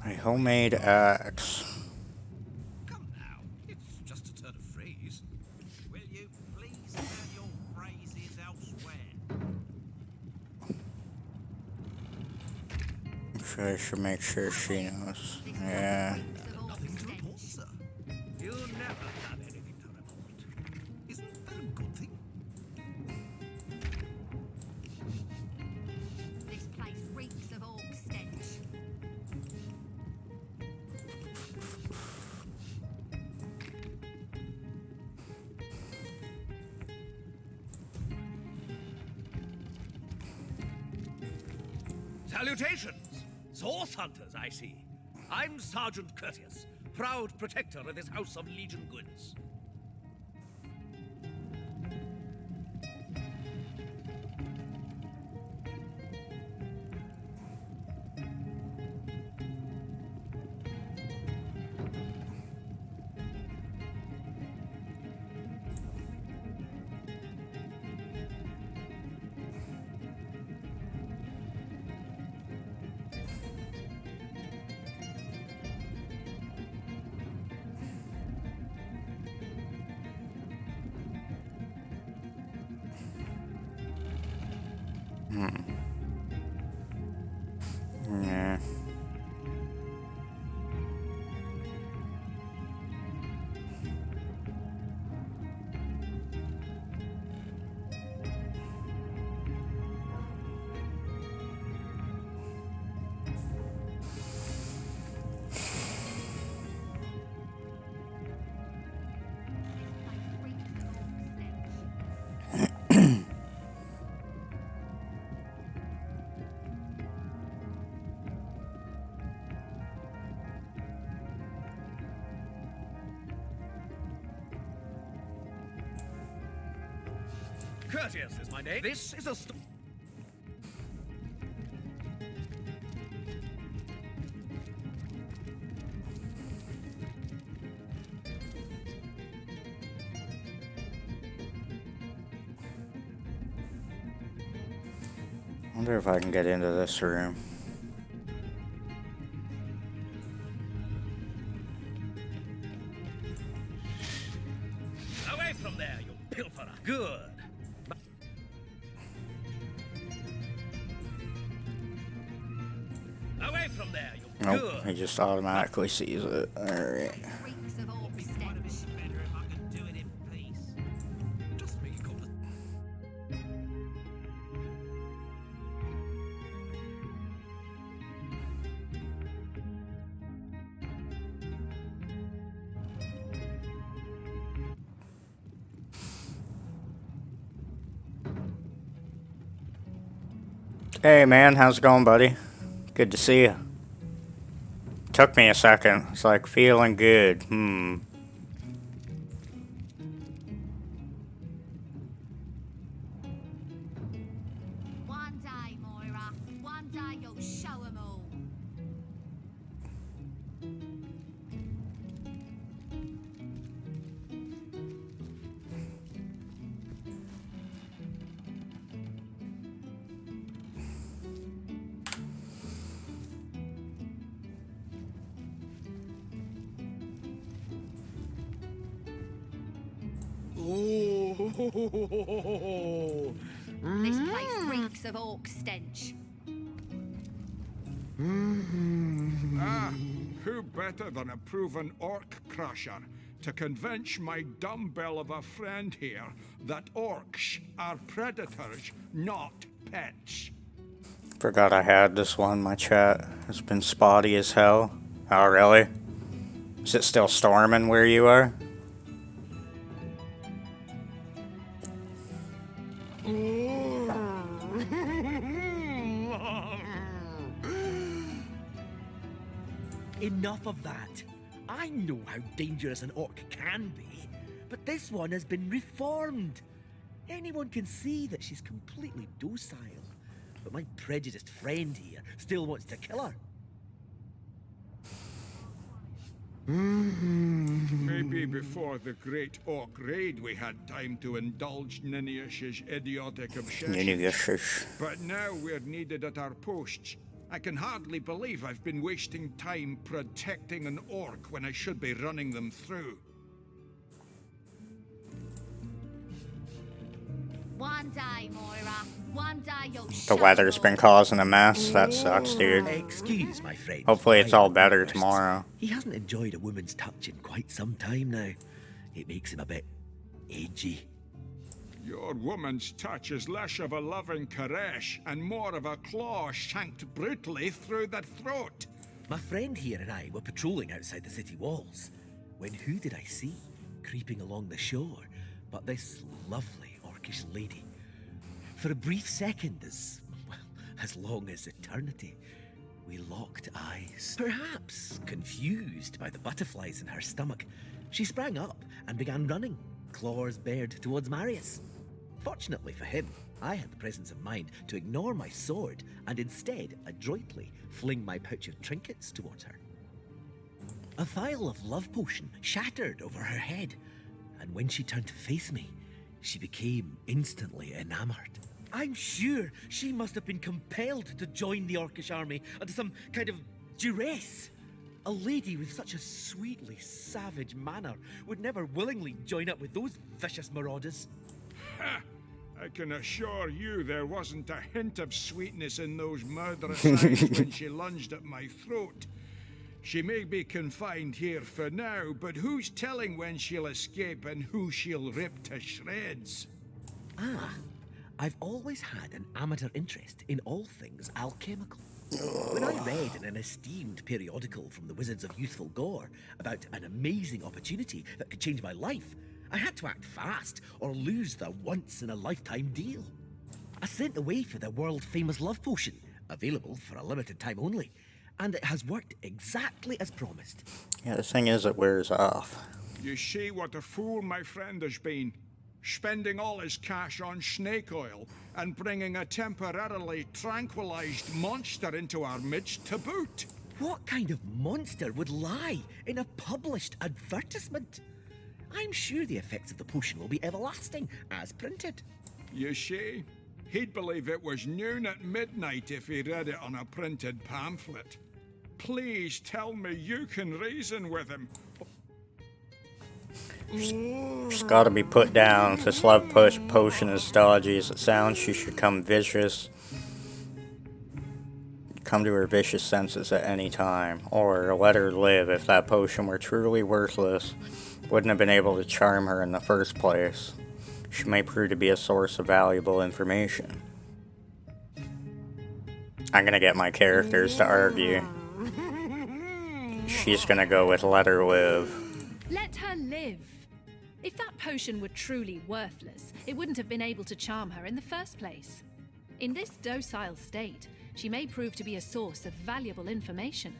A homemade axe. Come now, it's just a turn of phrase. Will you please turn your phrases elsewhere? I should make sure she knows. Yeah. Nothing to report, sir. You never have anything to report. Isn't that a good thing? This place reeks of orc stench. Salutations! Source hunters, I see. I'm Sergeant Courteous, proud protector of this house of Legion goods. Yeah. Courteous is my name. This is a Wonder if I can get into this room. Away from there, you pilferer. Good. Away from there, you Nope, good. he just automatically sees it. Alright. Hey man, how's it going, buddy? Good to see you. Took me a second. It's like feeling good. One day, Moira. One day you'll show 'em all. This place reeks of orc stench. Who better than a proven orc crusher to convince my dumbbell of a friend here that orcs are predators, not pets? Forgot I had this one. My chat has been spotty as hell. Oh, really? Is it still storming where you are? Enough of that. I know how dangerous an orc can be, but this one has been reformed. Anyone can see that she's completely docile. But my prejudiced friend here still wants to kill her. Maybe before the great orc raid we had time to indulge Ninius's idiotic obsessions. Ninius. But now we're needed at our posts. I can hardly believe I've been wasting time protecting an orc when I should be running them through. One day, Moira. One day you'll The show 'em weather's all. been causing a mess. That sucks, dude. Excuse my friend. Hopefully it's all better tomorrow. He hasn't enjoyed a woman's touch in quite some time now. It makes him a bit edgy. Your woman's touch is less of a loving caress and more of a claw shanked brutally through the throat. My friend here and I were patrolling outside the city walls, when who did I see creeping along the shore but this lovely orcish lady. For a brief second, as long as eternity, we locked eyes. Perhaps confused by the butterflies in her stomach, she sprang up and began running, claws bared towards Marius. Fortunately for him, I had the presence of mind to ignore my sword and instead adroitly fling my pouch of trinkets towards her. A vial of love potion shattered over her head, and when she turned to face me, she became instantly enamored. I'm sure she must have been compelled to join the Orcish army under some kind of duress. A lady with such a sweetly savage manner would never willingly join up with those vicious marauders. Ha! I can assure you there wasn't a hint of sweetness in those murderous eyes when she lunged at my throat. She may be confined here for now, but who's telling when she'll escape and who she'll rip to shreds? Ah, I've always had an amateur interest in all things alchemical. When I read in an esteemed periodical from the Wizards of Youthful Gore about an amazing opportunity that could change my life, I had to act fast or lose the once-in-a-lifetime deal. I sent away for the world-famous love potion, available for a limited time only, and it has worked exactly as promised. Yeah, the thing is, it wears off. You see what a fool my friend has been. Spending all his cash on snake oil and bringing a temporarily tranquilized monster into our midst to boot. What kind of monster would lie in a published advertisement? I'm sure the effects of the potion will be everlasting, as printed. You see, he'd believe it was noon at midnight if he read it on a printed pamphlet. Please tell me you can reason with him. She's gotta be put down. This love potion, as dodgy as it sounds, she should come to her vicious senses at any time. Or let her live. If that potion were truly worthless, wouldn't have been able to charm her in the first place. She may prove to be a source of valuable information. I'm gonna get my characters to argue. She's gonna go with let her live. Let her live. If that potion were truly worthless, it wouldn't have been able to charm her in the first place. In this docile state, she may prove to be a source of valuable information.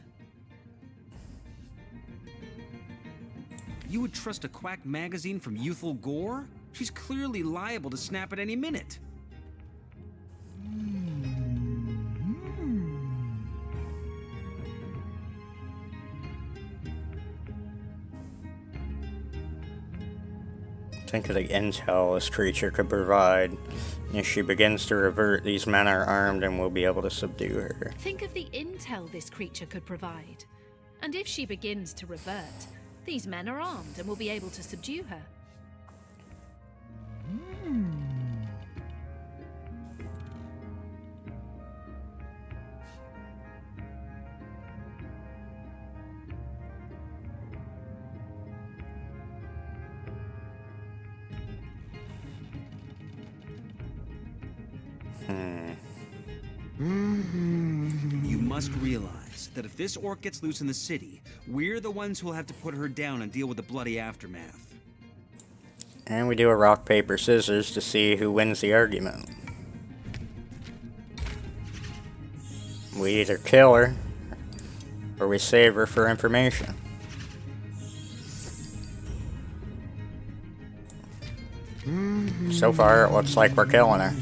You would trust a quack magazine from Youthful Gore? She's clearly liable to snap at any minute. Think of the intel this creature could provide. If she begins to revert, these men are armed and will be able to subdue her. Think of the intel this creature could provide. And if she begins to revert, these men are armed and will be able to subdue her. You must realize that if this orc gets loose in the city, we're the ones who'll have to put her down and deal with the bloody aftermath. And we do a rock, paper, scissors to see who wins the argument. We either kill her, or we save her for information. So far, it looks like we're killing her.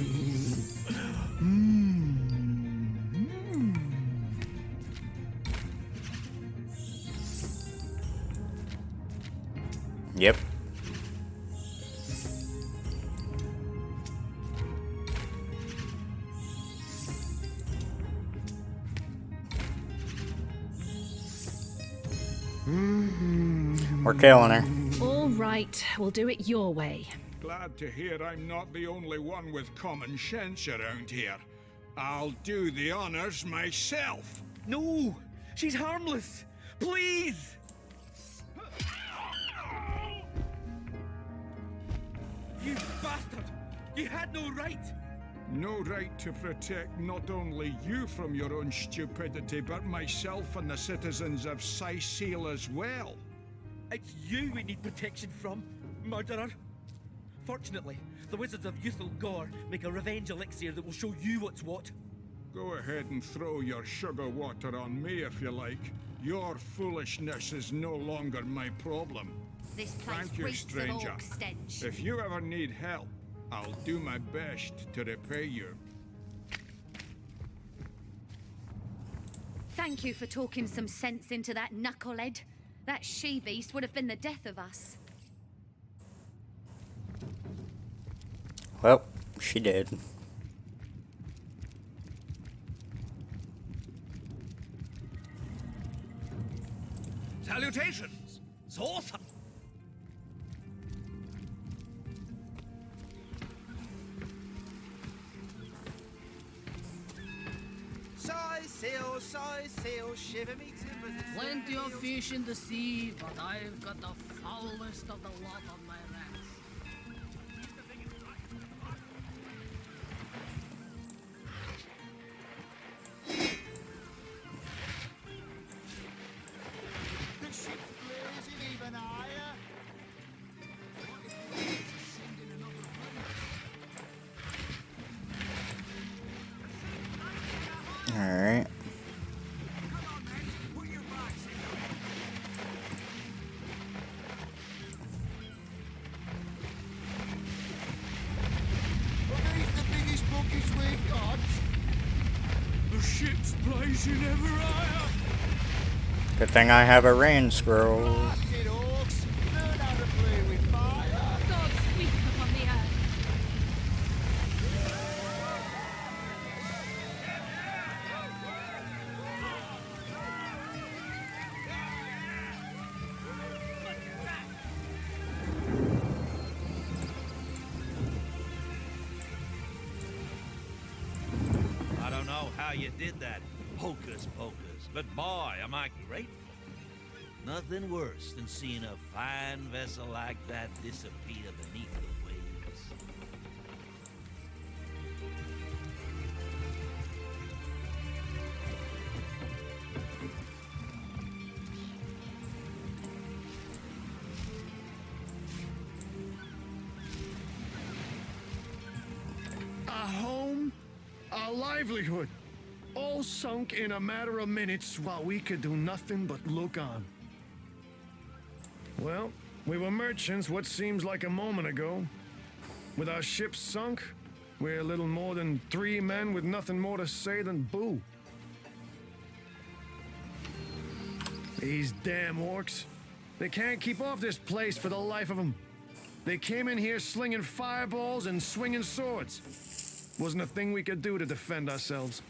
Yep. We're killing her. All right, we'll do it your way. Glad to hear I'm not the only one with common sense around here. I'll do the honors myself. No! She's harmless! Please! You bastard! You had no right! No right to protect not only you from your own stupidity, but myself and the citizens of Seal as well. It's you we need protection from, murderer. Fortunately, the Wizards of Youthful Gore make a revenge elixir that will show you what's what. Go ahead and throw your sugar water on me if you like. Your foolishness is no longer my problem. This place Thank you, reeks of stranger. orc stench. If you ever need help, I'll do my best to repay you. Thank you for talking some sense into that knucklehead. That she-beast would have been the death of us. Well, she did. Salutations! So awesome! sail, size sail, shiver me timbers. Plenty of fish in the sea, but I've got the foulest of the lot on my hands. The ship's blazing even higher. Alright. Are these the biggest buckets we've got? The ship's blazing ever higher. Good thing I have a rain scroll. Blasted orcs, learn how to play with fire. God's sweep upon the earth. I don't know how you did that, hocus pocus, but boy, am I grateful. Nothing worse than seeing a fine vessel like that disappear beneath the waves. Our home, our livelihood, all sunk in a matter of minutes while we could do nothing but look on. Well, we were merchants what seems like a moment ago. With our ship sunk, we're little more than 3 men with nothing more to say than boo. These damn orcs. They can't keep off this place for the life of them. They came in here slinging fireballs and swinging swords. Wasn't a thing we could do to defend ourselves.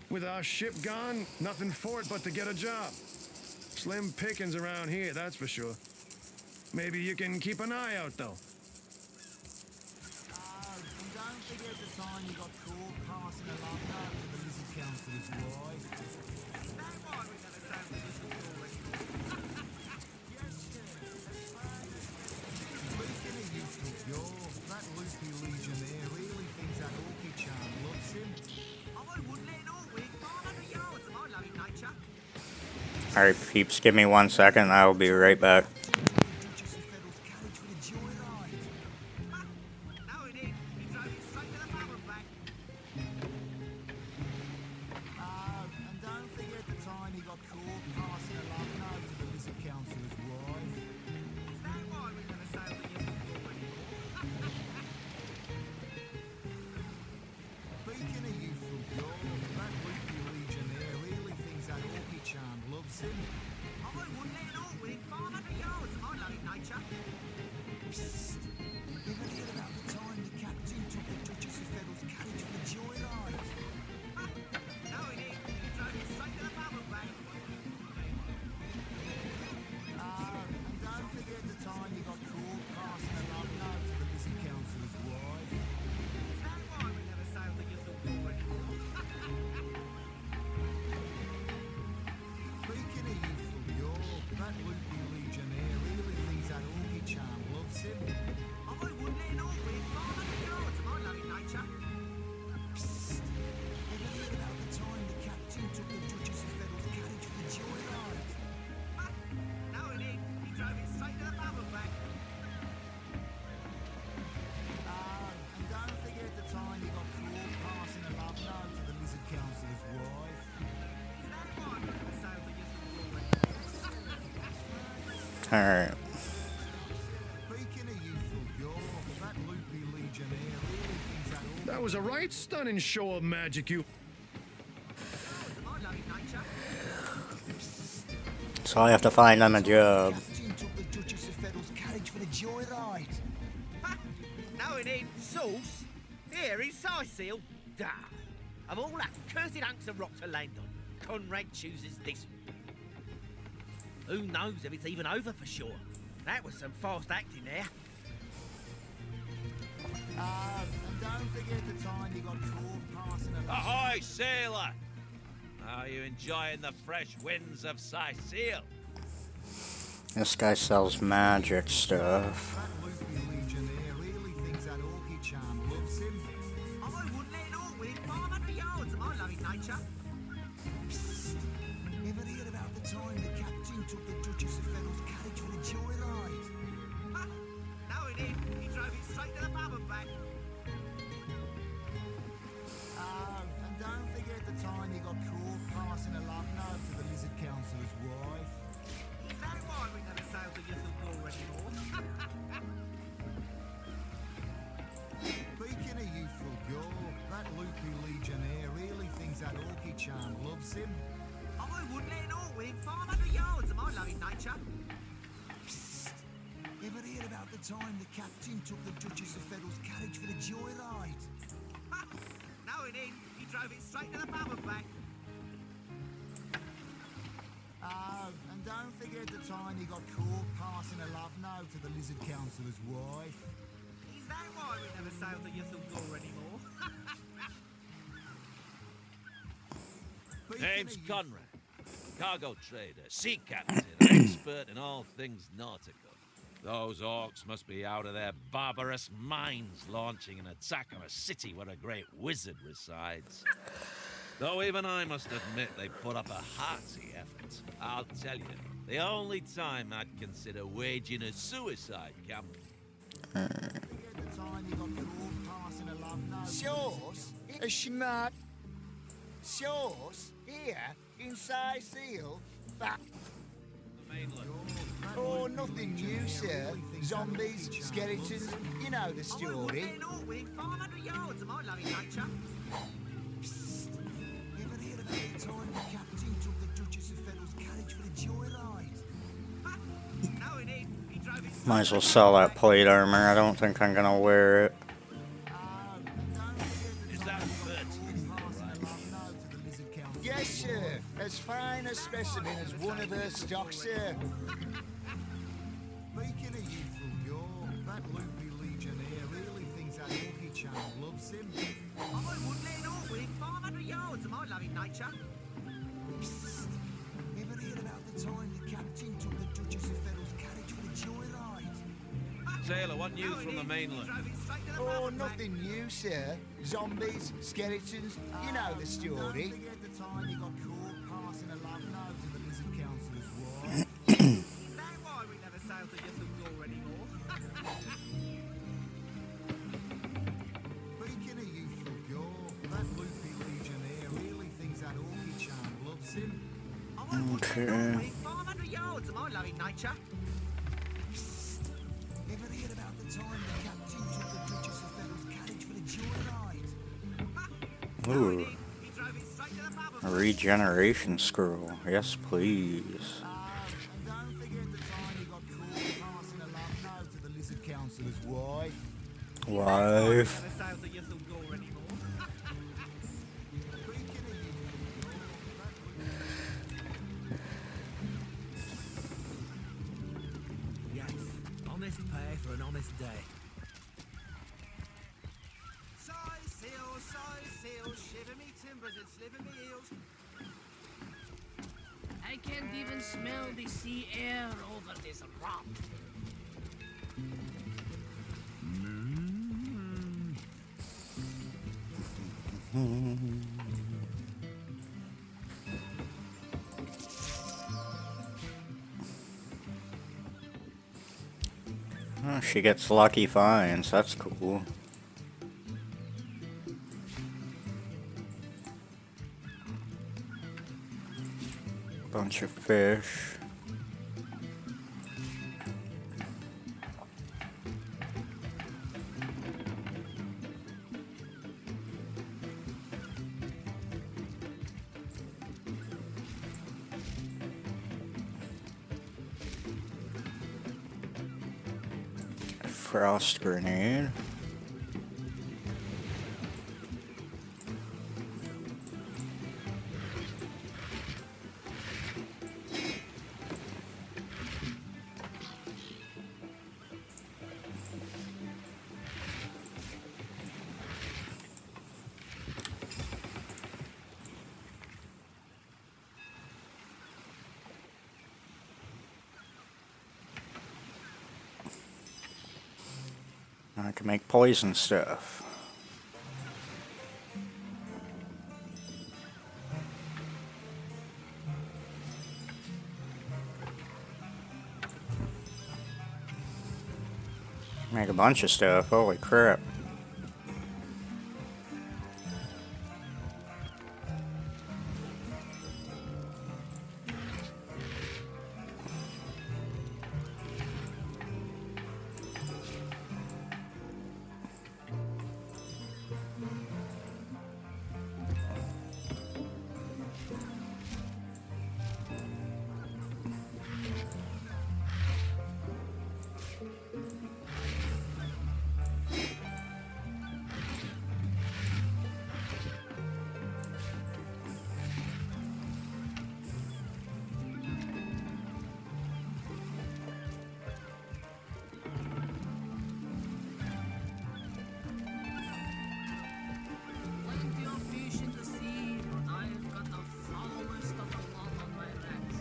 With our ship gone, nothing for it but to get a job. Slim pickings around here, that's for sure. Maybe you can keep an eye out, though. And don't forget the time you got caught passing along out to the Lizard Council's wife. Speaking of useful cure, that loopy legionnaire really thinks that orchid charm loves him. I wouldn't let it all win 500 yards of my loving nature. Alright, peeps, give me 1 second. I will be right back. And don't forget the time he got caught passing along out to the Lizard Council's wife. Is that why we never sail the Yellow anymore? Speaking of youthful cure, that loopy legionnaire really thinks that orchid charm loves him. I wouldn't let it all win 500 yards of my loving nature. Psst! You ever heard about the time the captain took the Duchess of Fiddle's carriage for the joyride? No, he didn't. He drove it straight to the bubble bank. And don't forget the time he got caught passing along out to the Lizard Council's wife. Is that why we never sailed the Yellow anymore? Speaking of youthful cure, that loopy legionnaire really thinks that orchid charm loves him. I wouldn't let it all win 500 yards of my loving nature. Psst! Ever heard about the time the captain took the Duchess of Fiddle's carriage for the joyride? No, he didn't. He drove it straight to the bubble bank. And don't forget the time he got caught passing along out to the Lizard Council's wife. Is that why we never sailed the Yellow Alright. Speaking of youthful cure, that loopy legionnaire really thinks that orchid That was a right stunning show of magic, you. So I have to find them a job. captain took the Duchess of Fiddle's carriage for the joyride. No, he didn't. Sauce? Here, he's Seal. Duh. Of all that cursed hunks of rock to land on, Conrad chooses this one. Who knows if it's even over for sure? That was some fast acting there. And don't forget the time he got caught passing along. Ahoy, sailor! Are you enjoying the fresh winds of Sicil? This guy sells magic stuff. Ever heard about the time the captain took the Duchess of Fennel's carriage for a joyride? No, he didn't. He drove it straight to the pub and back. Oh, and don't forget the time he got caught passing a love note to the Lizard Councillor's wife. Is that why we never sailed the Youthful Gore anymore? Speaking of youthful gore, that loopy legionnaire really thinks that orchid charm loves him. I wouldn't let an orc within 500 yards of my loving nature. Psst. Ever heard about the time the captain took the Duchess of Fennel's carriage for a joyride? No, he didn't. He drove it straight to the pub and back. Oh, and don't forget the time he got caught passing a love note to the Lizard Councillor's wife. Is that why we never sailed the Youthful Gore anymore? Name's Conrad. Cargo trader, sea captain, expert in all things nautical. Those orcs must be out of their barbarous minds launching an attack on a city where a great wizard resides. Though even I must admit they put up a hearty effort. I'll tell you, the only time I'd consider waging a suicide camp. Shores? A schmuck? Shores? Here? In Sicil? Back. Oh, nothing new, sir. Zombies, skeletons, you know the story. 500 yards of my loving nature. Psst. Ever heard about the time the captain took the Duchess of Fennel's carriage for a joyride? No, he didn't. He drove it. Might as well sell that plate armor. I don't think I'm gonna wear it. Is that Yes, sir. As fine a specimen as one of her stock, sir. Speaking of youthful gore, that loopy legionnaire really thinks that orchid charm loves him. I wouldn't let an orc within 500 yards of my loving nature. Psst. Ever heard about the time the captain took the Duchess of Fennel's carriage for a joyride? Sailor, what news from the mainland? Oh, nothing new, sir. Zombies, skeletons, you know the story. Don't forget the time he got caught passing a love note to the Lizard Councillor's wife. Is that why we never sailed the Youthful Gore anymore? Speaking of youthful gore, that loopy legionnaire really thinks that orchid charm loves him. Okay. 500 yards of my loving nature. Psst. Ever heard about the time the captain took the Duchess of Fennel's carriage for a joyride? Ooh. A regeneration scroll. Yes, please. And don't forget the time he got caught passing a love note to the Lizard Councillor's wife. Wife. Never sailed the Youthful Gore anymore. Yes, honest pay for an honest day. Sicil, shiver me timbers and sliver me heels. I can't even smell the sea air over this rock. Oh, she gets lucky finds. That's cool. Bunch of fish. Frost grenade. I can make poison stuff. Make a bunch of stuff, holy crap. Plenty of fish in the sea, but I've got the foulest of the lot on my legs.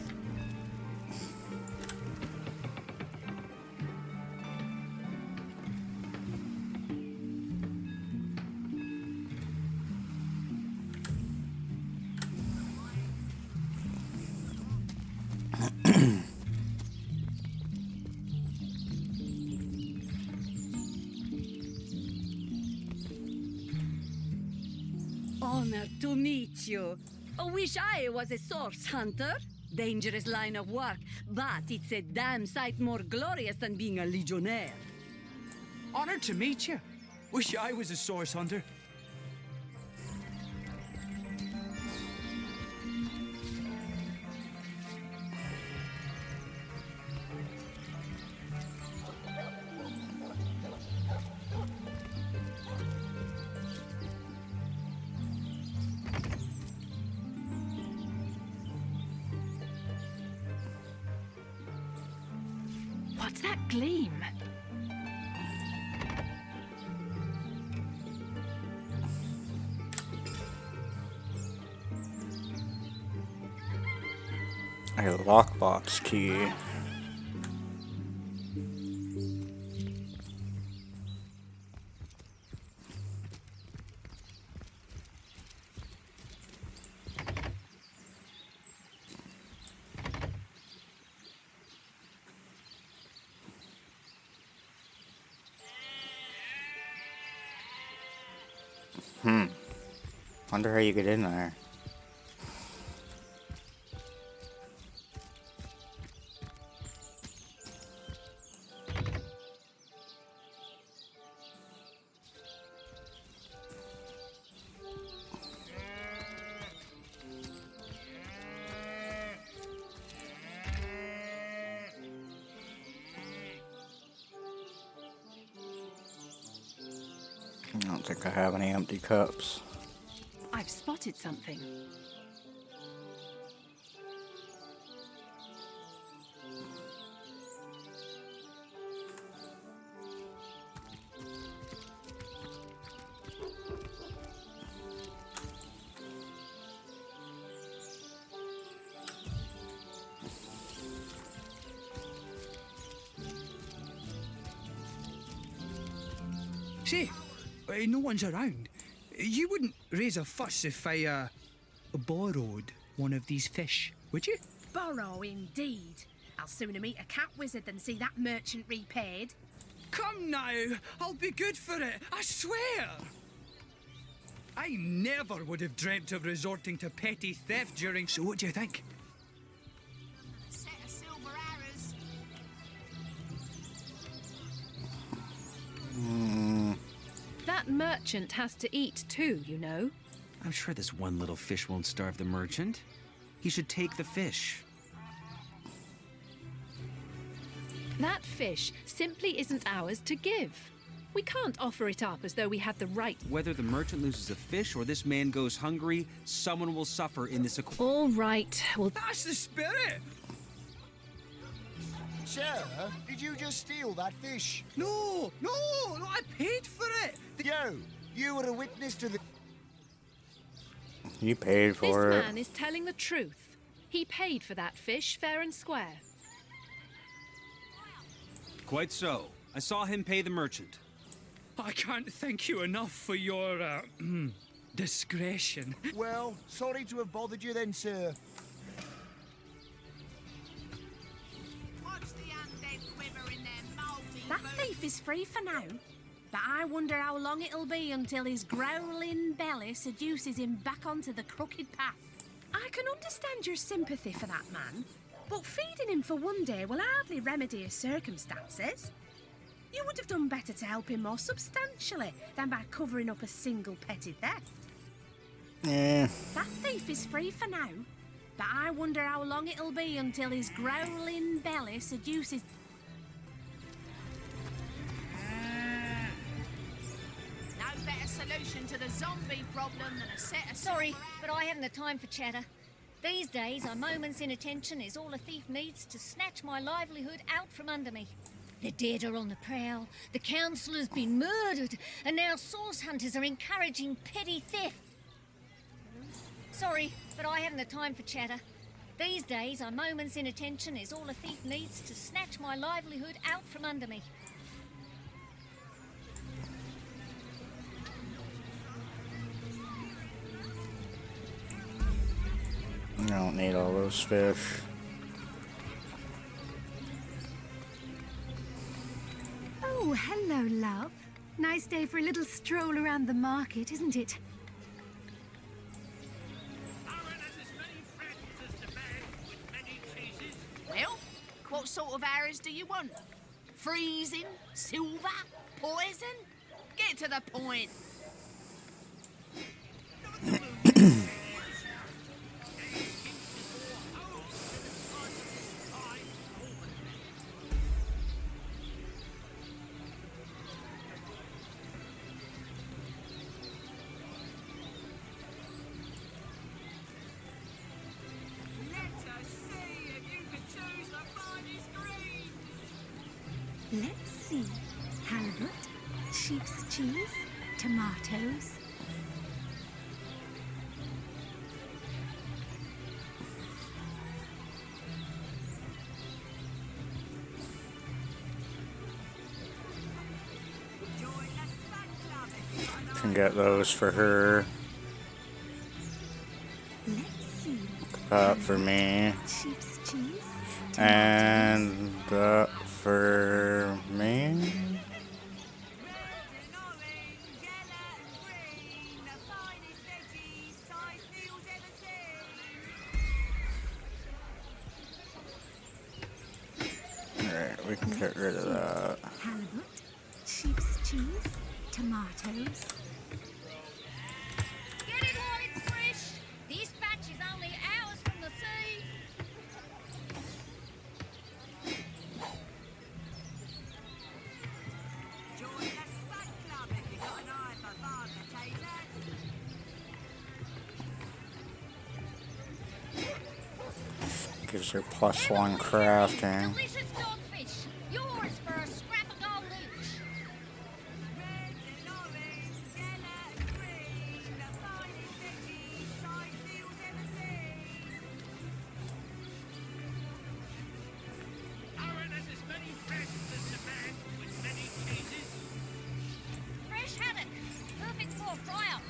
Honored to meet you. I wish I was a source hunter. Dangerous line of work, but it's a damn sight more glorious than being a legionnaire. Honored to meet you. Wish I was a source hunter. What's that gleam? A lockbox key. Wonder how you get in there. I don't think I have any empty cups. I've spotted something. Say, no one's around. You wouldn't raise a fuss if I, borrowed one of these fish, would you? Borrow indeed. I'll sooner meet a cat wizard than see that merchant repaid. Come now, I'll be good for it, I swear! I never would have dreamt of resorting to petty theft during... So what do you think? A set of silver arrows. That merchant has to eat too, you know. I'm sure this one little fish won't starve the merchant. He should take the fish. That fish simply isn't ours to give. We can't offer it up as though we had the right. Whether the merchant loses a fish or this man goes hungry, someone will suffer in this equation. All right, well... That's the spirit! Sarah, did you just steal that fish? No, I paid for it! You were a witness to the... You paid for it. This man is telling the truth. He paid for that fish fair and square. Quite so. I saw him pay the merchant. I can't thank you enough for your, discretion. Well, sorry to have bothered you then, sir. That thief is free for now, but I wonder how long it'll be until his growling belly seduces him back onto the crooked path. I can understand your sympathy for that man, but feeding him for one day will hardly remedy his circumstances. You would have done better to help him more substantially than by covering up a single petty theft. Yeah. That thief is free for now, but I wonder how long it'll be until his growling belly seduces... No better solution to the zombie problem than a set of... Sorry, but I haven't the time for chatter. These days, a moment's inattention is all a thief needs to snatch my livelihood out from under me. The dead are on the prowl, the council has been murdered, and now source hunters are encouraging petty theft. Sorry, but I haven't the time for chatter. These days, a moment's inattention is all a thief needs to snatch my livelihood out from under me. I don't need all those fish. Oh, hello, love. Nice day for a little stroll around the market, isn't it? Well, what sort of arrows do you want? Freezing? Silver? Poison? Get to the point. Let's see. Halibut, sheep's cheese, tomatoes. Can get those for her. Let's see. That for me. Sheep's cheese, And that for me. Alright, we can get rid of that. halibut, sheep's cheese, tomatoes. Get it while it's fresh. This batch is only hours from the sea. Gives her +1 crafting. Delicious dogfish. Yours for a scrap of gold each. Fresh haddock. Perfect for a fry-up.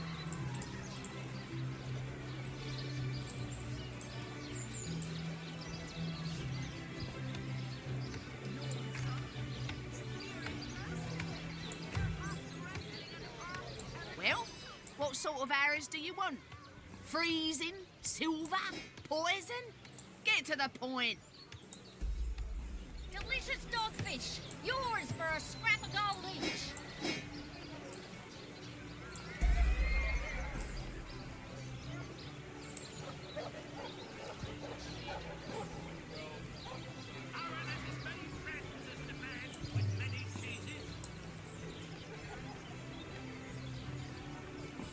Well, what sort of arrows do you want? Freezing? Silver? Poison? Get to the point. Delicious dogfish. Yours for a scrap of gold each.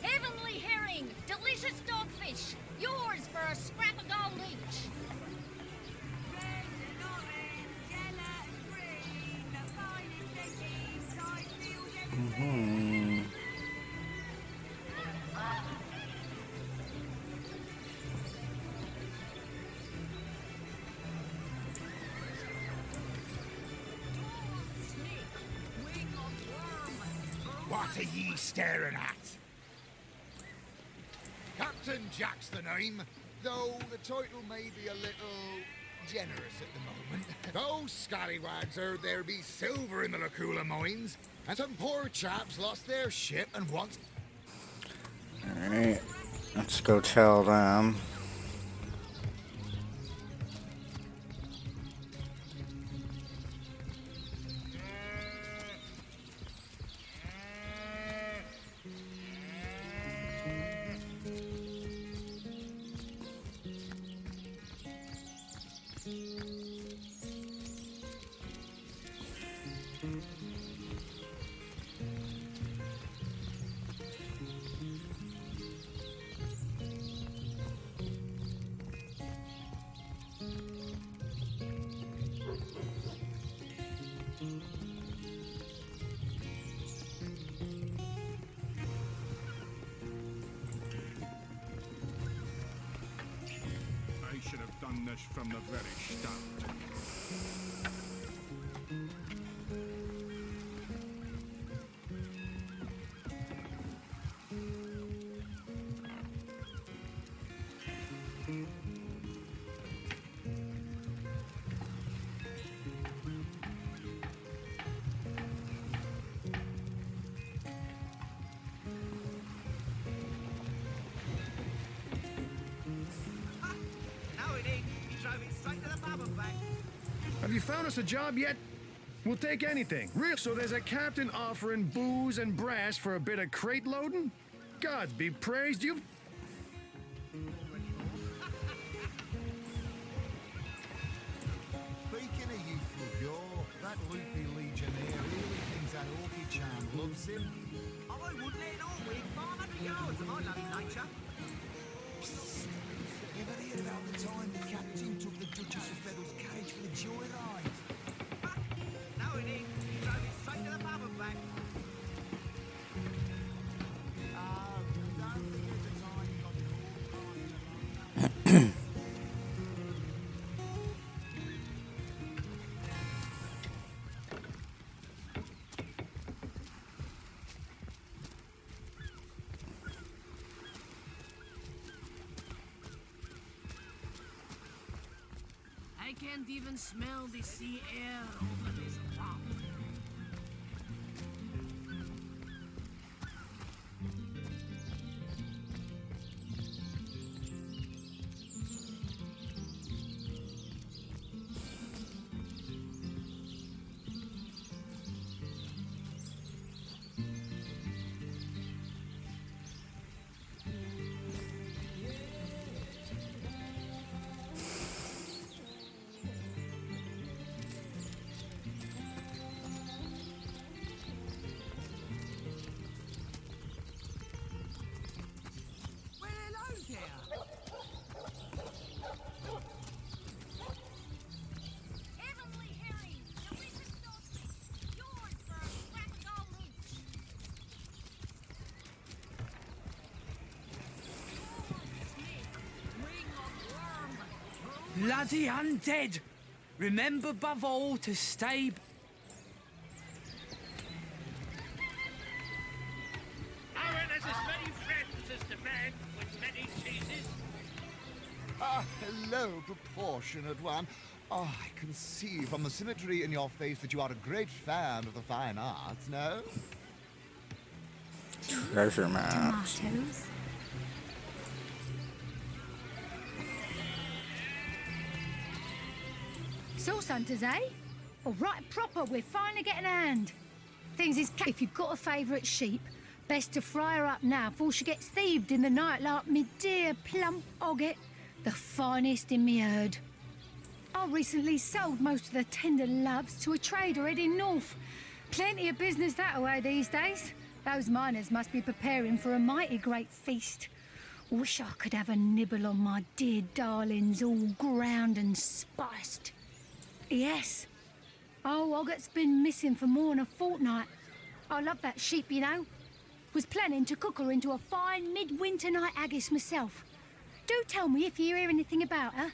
Heavenly herring. Delicious dogfish. Yours for a scrap of gold each. Mm-hmm. What are ye staring at? Captain Jack's the name, though the title may be a little generous at the moment. Those scallywags heard there be silver in the Lacula mines, and some poor chaps lost their ship and want... Alright, let's go tell them. I should have done this from the very start. Have you found us a job yet? We'll take anything. Real. So there's a captain offering booze and brass for a bit of crate loading? Gods be praised, you've... Speaking of youthful gore, that loopy legionnaire really thinks that orchid charm loves him. I wouldn't let it all win 500 yards of my lovely nature. Ever heard about the time the captain took the Duchess of Feddle's carriage for the joyride? No, it ain't. He drove it straight to the pub and back. Don't think at the time he got I can't even smell the sea air over this rock. Bloody undead! Remember above all to stay... Aaron has as many friends as the man with many cheeses. Ah, hello, proportionate one. Oh, I can see from the symmetry in your face that you are a great fan of the fine arts, no? Treasure maps. Tomatoes. Source hunters, eh? All right, proper, we're finally getting a hand. Things is, if you've got a favourite sheep, best to fry her up now before she gets thieved in the night like me dear plump hogget, the finest in me herd. I recently sold most of the tender loves to a trader heading north. Plenty of business that way these days. Those miners must be preparing for a mighty great feast. Wish I could have a nibble on my dear darlings, all ground and spiced. Yes. Oh, Hogget's been missing for more than a fortnight. I love that sheep, you know. Was planning to cook her into a fine midwinter night haggis myself. Do tell me if you hear anything about her.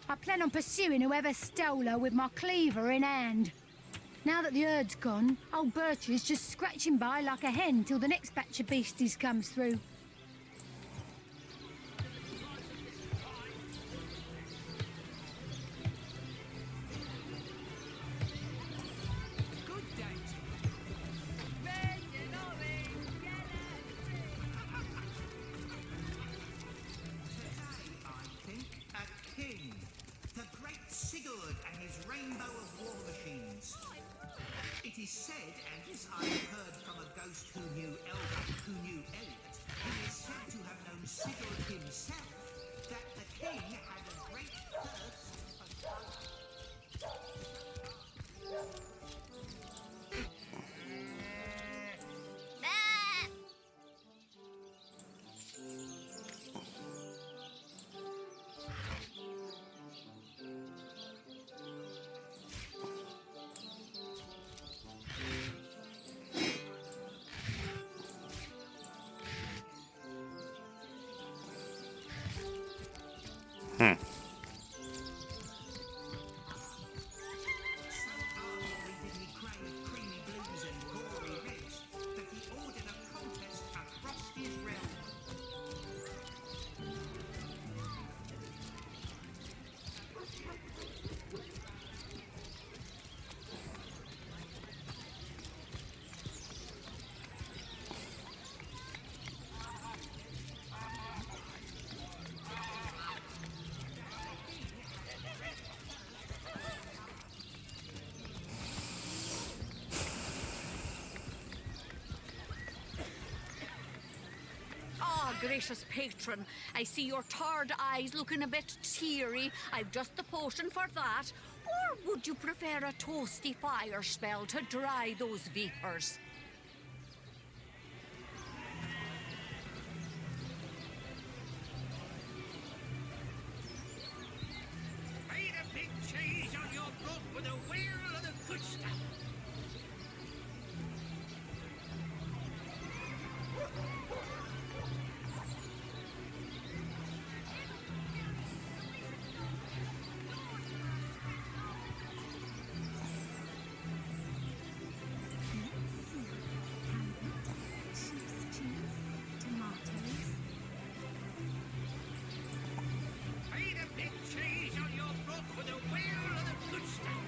I plan on pursuing whoever stole her with my cleaver in hand. Now that the herd's gone, old Bertie's just scratching by like a hen till the next batch of beasties comes through. It is said, and this I have heard from a ghost who knew Elbert, who knew Elliot, who is said to have known Sigurd himself, that the king had a great thirst for Gracious patron, I see your tired eyes looking a bit teary. I've just the potion for that. Or would you prefer a toasty fire spell to dry those vapors? Made a big cheese on your blood with a wheel of the good stuff. Made a big cheese on your blood with a wheel of the good stuff.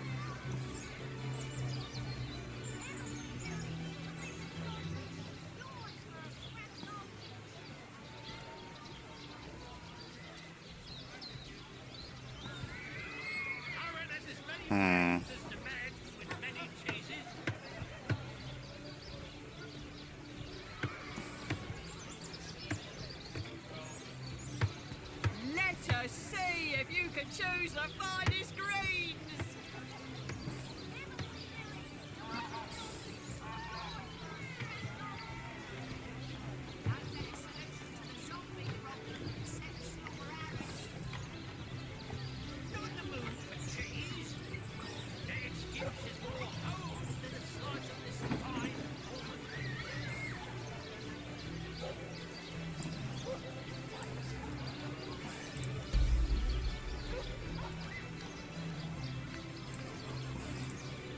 Aaron has as many friends as the man with many cheeses. Let us see if you can choose the finest greens. Not in the mood for cheese. The excuse is more home than a slice of this fine almond.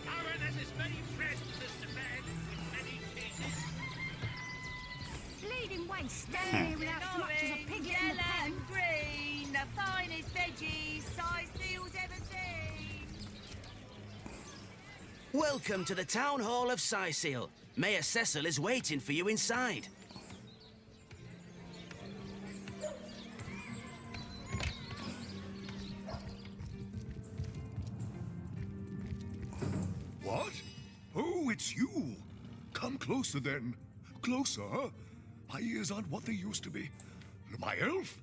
Aaron has as many friends as the man with many cheeses. Bleeding waste, standing here without so much as a piglet in the Yellow pen. and green, the finest veggies size seals ever seen. Welcome to the Town Hall of Sysil. Mayor Cecil is waiting for you inside. What? Oh, it's you. Come closer then. Closer, huh? My ears aren't what they used to be. My elf?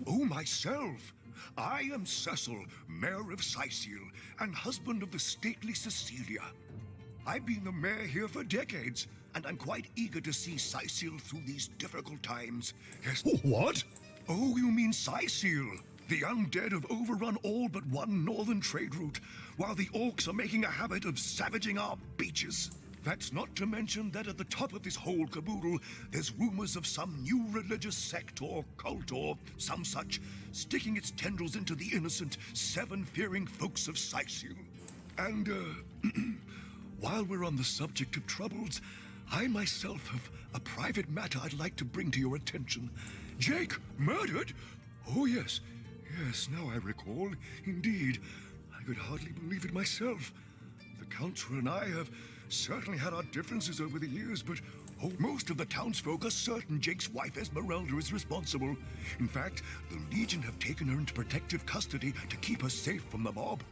Oh, myself. I am Cecil, Mayor of Sysil, and husband of the stately Cecilia. I've been the mayor here for decades, and I'm quite eager to see Sysil through these difficult times. Yes. Oh, what? Oh, you mean Sysil? The undead have overrun all but one northern trade route, while the orcs are making a habit of savaging our beaches. That's not to mention that at the top of this whole caboodle, there's rumors of some new religious sect or cult or some such sticking its tendrils into the innocent, seven-fearing folks of Sysil. And, while we're on the subject of troubles, I myself have a private matter I'd like to bring to your attention. Jake murdered? Oh, yes. Yes, now I recall. Indeed. I could hardly believe it myself. The Council and I have certainly had our differences over the years, but most of the townsfolk are certain Jake's wife Esmeralda is responsible. In fact, the Legion have taken her into protective custody to keep her safe from the mob.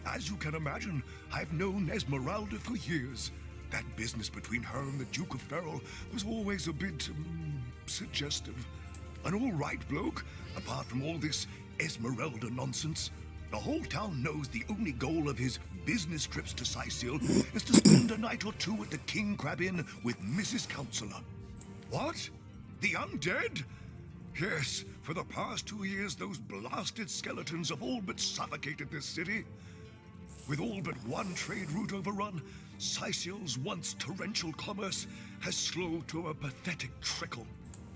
As you can imagine, I've known Esmeralda for years. That business between her and the Duke of Ferrol was always a bit suggestive. An all-right bloke, apart from all this Esmeralda nonsense. The whole town knows the only goal of his business trips to Sicil is to spend a night or two at the King Crab Inn with Mrs. Counselor. What? The undead? Yes, for the past 2 years, those blasted skeletons have all but suffocated this city. With all but one trade route overrun, Sicil's once torrential commerce has slowed to a pathetic trickle.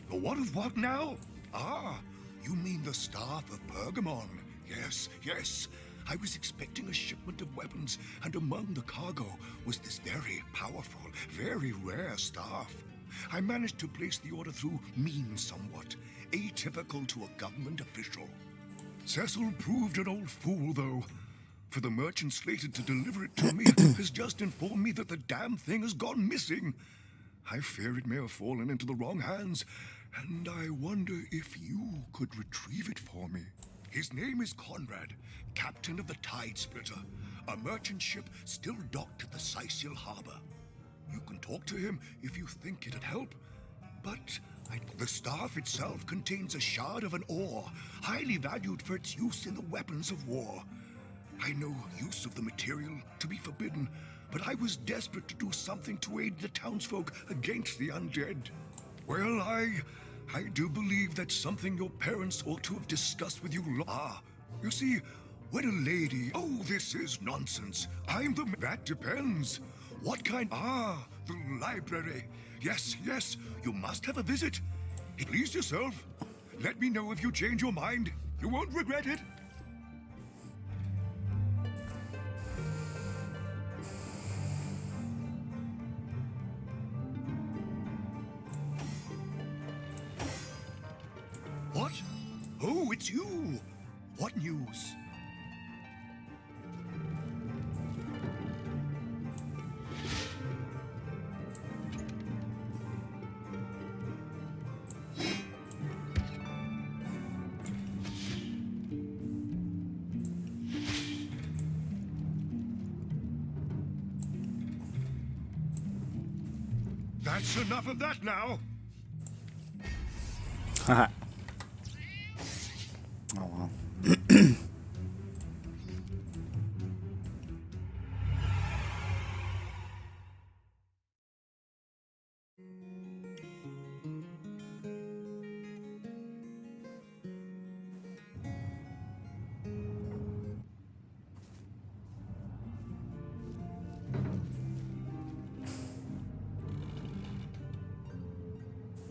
What of what now? Ah, you mean the staff of Pergamon. Yes, yes. I was expecting a shipment of weapons, and among the cargo was this very powerful, very rare staff. I managed to place the order through means somewhat, atypical to a government official. Cecil proved an old fool, though. For the merchant slated to deliver it to me has just informed me that the damn thing has gone missing. I fear it may have fallen into the wrong hands, and I wonder if you could retrieve it for me. His name is Conrad, captain of the Tide Splitter, a merchant ship still docked at the Sicil harbor. You can talk to him if you think it'd help, but the staff itself contains a shard of an ore, highly valued for its use in the weapons of war. I know use of the material to be forbidden, but I was desperate to do something to aid the townsfolk against the undead. Well, I do believe that's something your parents ought to have discussed with you. You see, when a lady... Oh, this is nonsense. That depends. What kind... the library. Yes, yes, you must have a visit. Please yourself. Let me know if you change your mind. You won't regret it. What? Oh, it's you! What news? That's enough of that now! Haha. Oh well.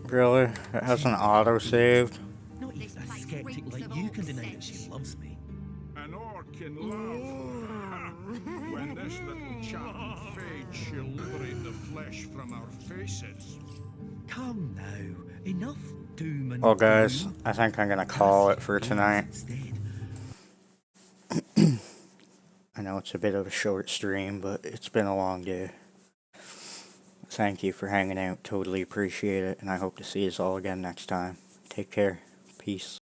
Really? It hasn't auto-saved? Not even a skeptic like you can deny that she loves me. An orc in love. When this little chap fades, she'll liberate the flesh from our faces. Come now, enough doom and Well, guys, I think I'm gonna call it for tonight. I know it's a bit of a short stream, but it's been a long day. Thank you for hanging out. Totally appreciate it, and I hope to see us all again next time. Take care. Peace.